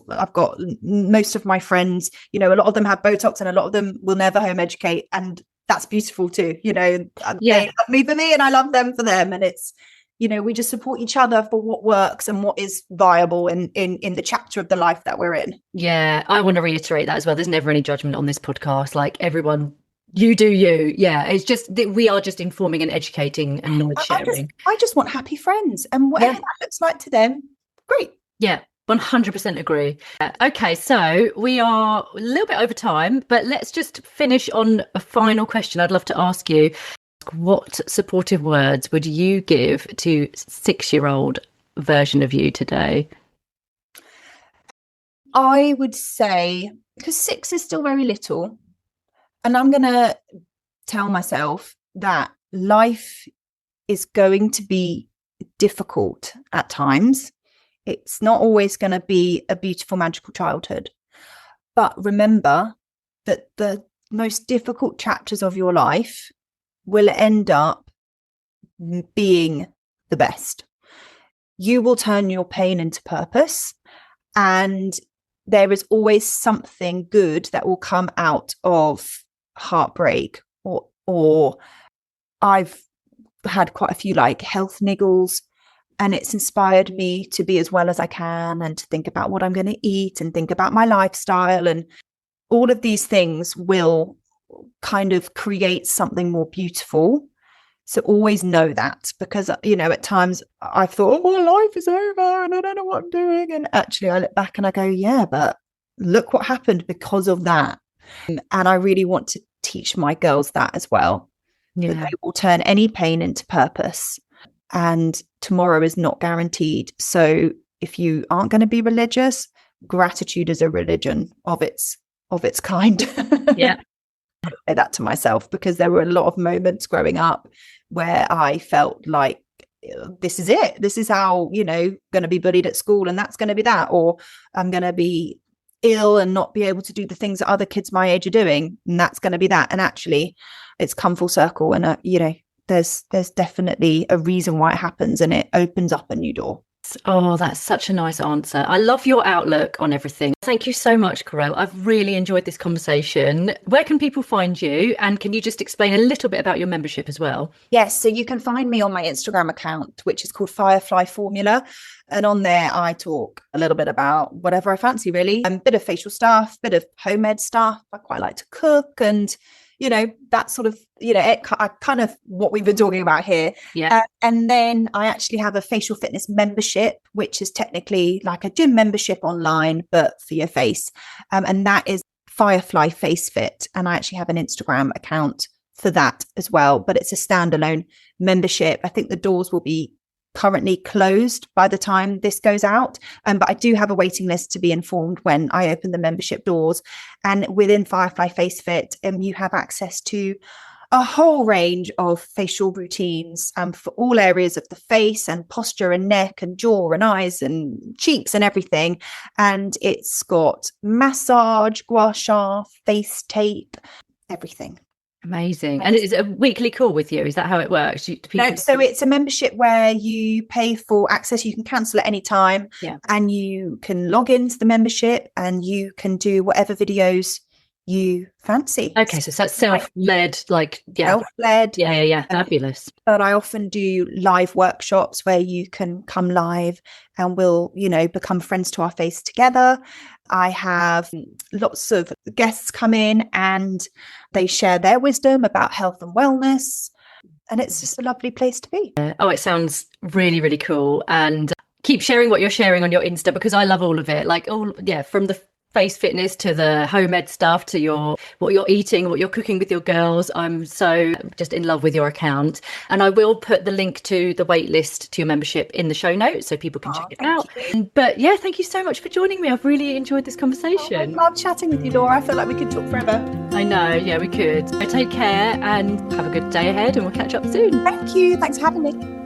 I've got most of my friends, a lot of them have Botox and a lot of them will never home educate. And that's beautiful too, they love me for me and I love them for them. And it's, we just support each other for what works and what is viable in the chapter of the life that we're in. Yeah, I want to reiterate that as well. There's never any judgment on this podcast. Like, everyone, you do you. Yeah, it's just that we are just informing and educating and knowledge sharing. I just want happy friends, and whatever that looks like to them, great. Yeah. 100% agree. Okay, so we are a little bit over time, but let's just finish on a final question. I'd love to ask you, what supportive words would you give to 6-year-old version of you today? I would say, because 6 is still very little, and I'm going to tell myself that life is going to be difficult at times. It's not always going to be a beautiful, magical childhood. But remember, that the most difficult chapters of your life will end up being the best. You will turn your pain into purpose, and there is always something good that will come out of heartbreak, or I've had quite a few like health niggles, and it's inspired me to be as well as I can, and to think about what I'm going to eat, and think about my lifestyle, and all of these things will kind of create something more beautiful. So always know that, because, you know, at times I've thought, oh, my life is over and I don't know what I'm doing. And actually I look back and I go, yeah, but look what happened because of that. And I really want to teach my girls that as well, that they will turn any pain into purpose, and tomorrow is not guaranteed. So if you aren't going to be religious, gratitude is a religion of its kind. Yeah. I say that to myself, because there were a lot of moments growing up where I felt like, this is it. This is how, you know, going to be bullied at school, and that's going to be that, or I'm going to be ill and not be able to do the things that other kids my age are doing, and that's going to be that. And actually it's come full circle, and you know, there's definitely a reason why it happens, and it opens up a new door. Oh, that's such a nice answer. I love your outlook on everything. Thank you so much, Carelle. I've really enjoyed this conversation. Where can people find you? And can you just explain a little bit about your membership as well? Yes, so you can find me on my Instagram account, which is called Firefly Formula. And on there, I talk a little bit about whatever I fancy, really. A bit of facial stuff, bit of homemade stuff. I quite like to cook, and you know, that sort of, you know, kind of what we've been talking about here. Yeah. And then I actually have a facial fitness membership, which is technically like a gym membership online, but for your face. And that is Firefly Face Fit. And I actually have an Instagram account for that as well, but it's a standalone membership. I think the doors will be currently closed by the time this goes out, but I do have a waiting list to be informed when I open the membership doors. And within Firefly Face Fit, you have access to a whole range of facial routines for all areas of the face, and posture and neck and jaw and eyes and cheeks and everything. And it's got massage, gua sha, face tape, everything. Amazing. And it's a weekly call with you. Is that how it works? No, so it's a membership where you pay for access. You can cancel at any time, and you can log into the membership, and you can do whatever videos you fancy. Okay, so that's self-led, self-led. Yeah. Fabulous. But I often do live workshops where you can come live, and we'll, you know, become friends to our face together. I have lots of guests come in, and they share their wisdom about health and wellness, and it's just a lovely place to be. Oh, it sounds really, really cool. And keep sharing what you're sharing on your Insta, because I love all of it. Like, from the face fitness to the home ed stuff to what you're eating, what you're cooking with your girls. I'm so just in love with your account, and I will put the link to the wait list to your membership in the show notes so people can check it out. But yeah, thank you so much for joining me. I've really enjoyed this conversation. I love chatting with you, Laura. I feel like we could talk forever. I know, yeah, we could. So take care and have a good day ahead, and we'll catch up soon. Thank you. Thanks for having me.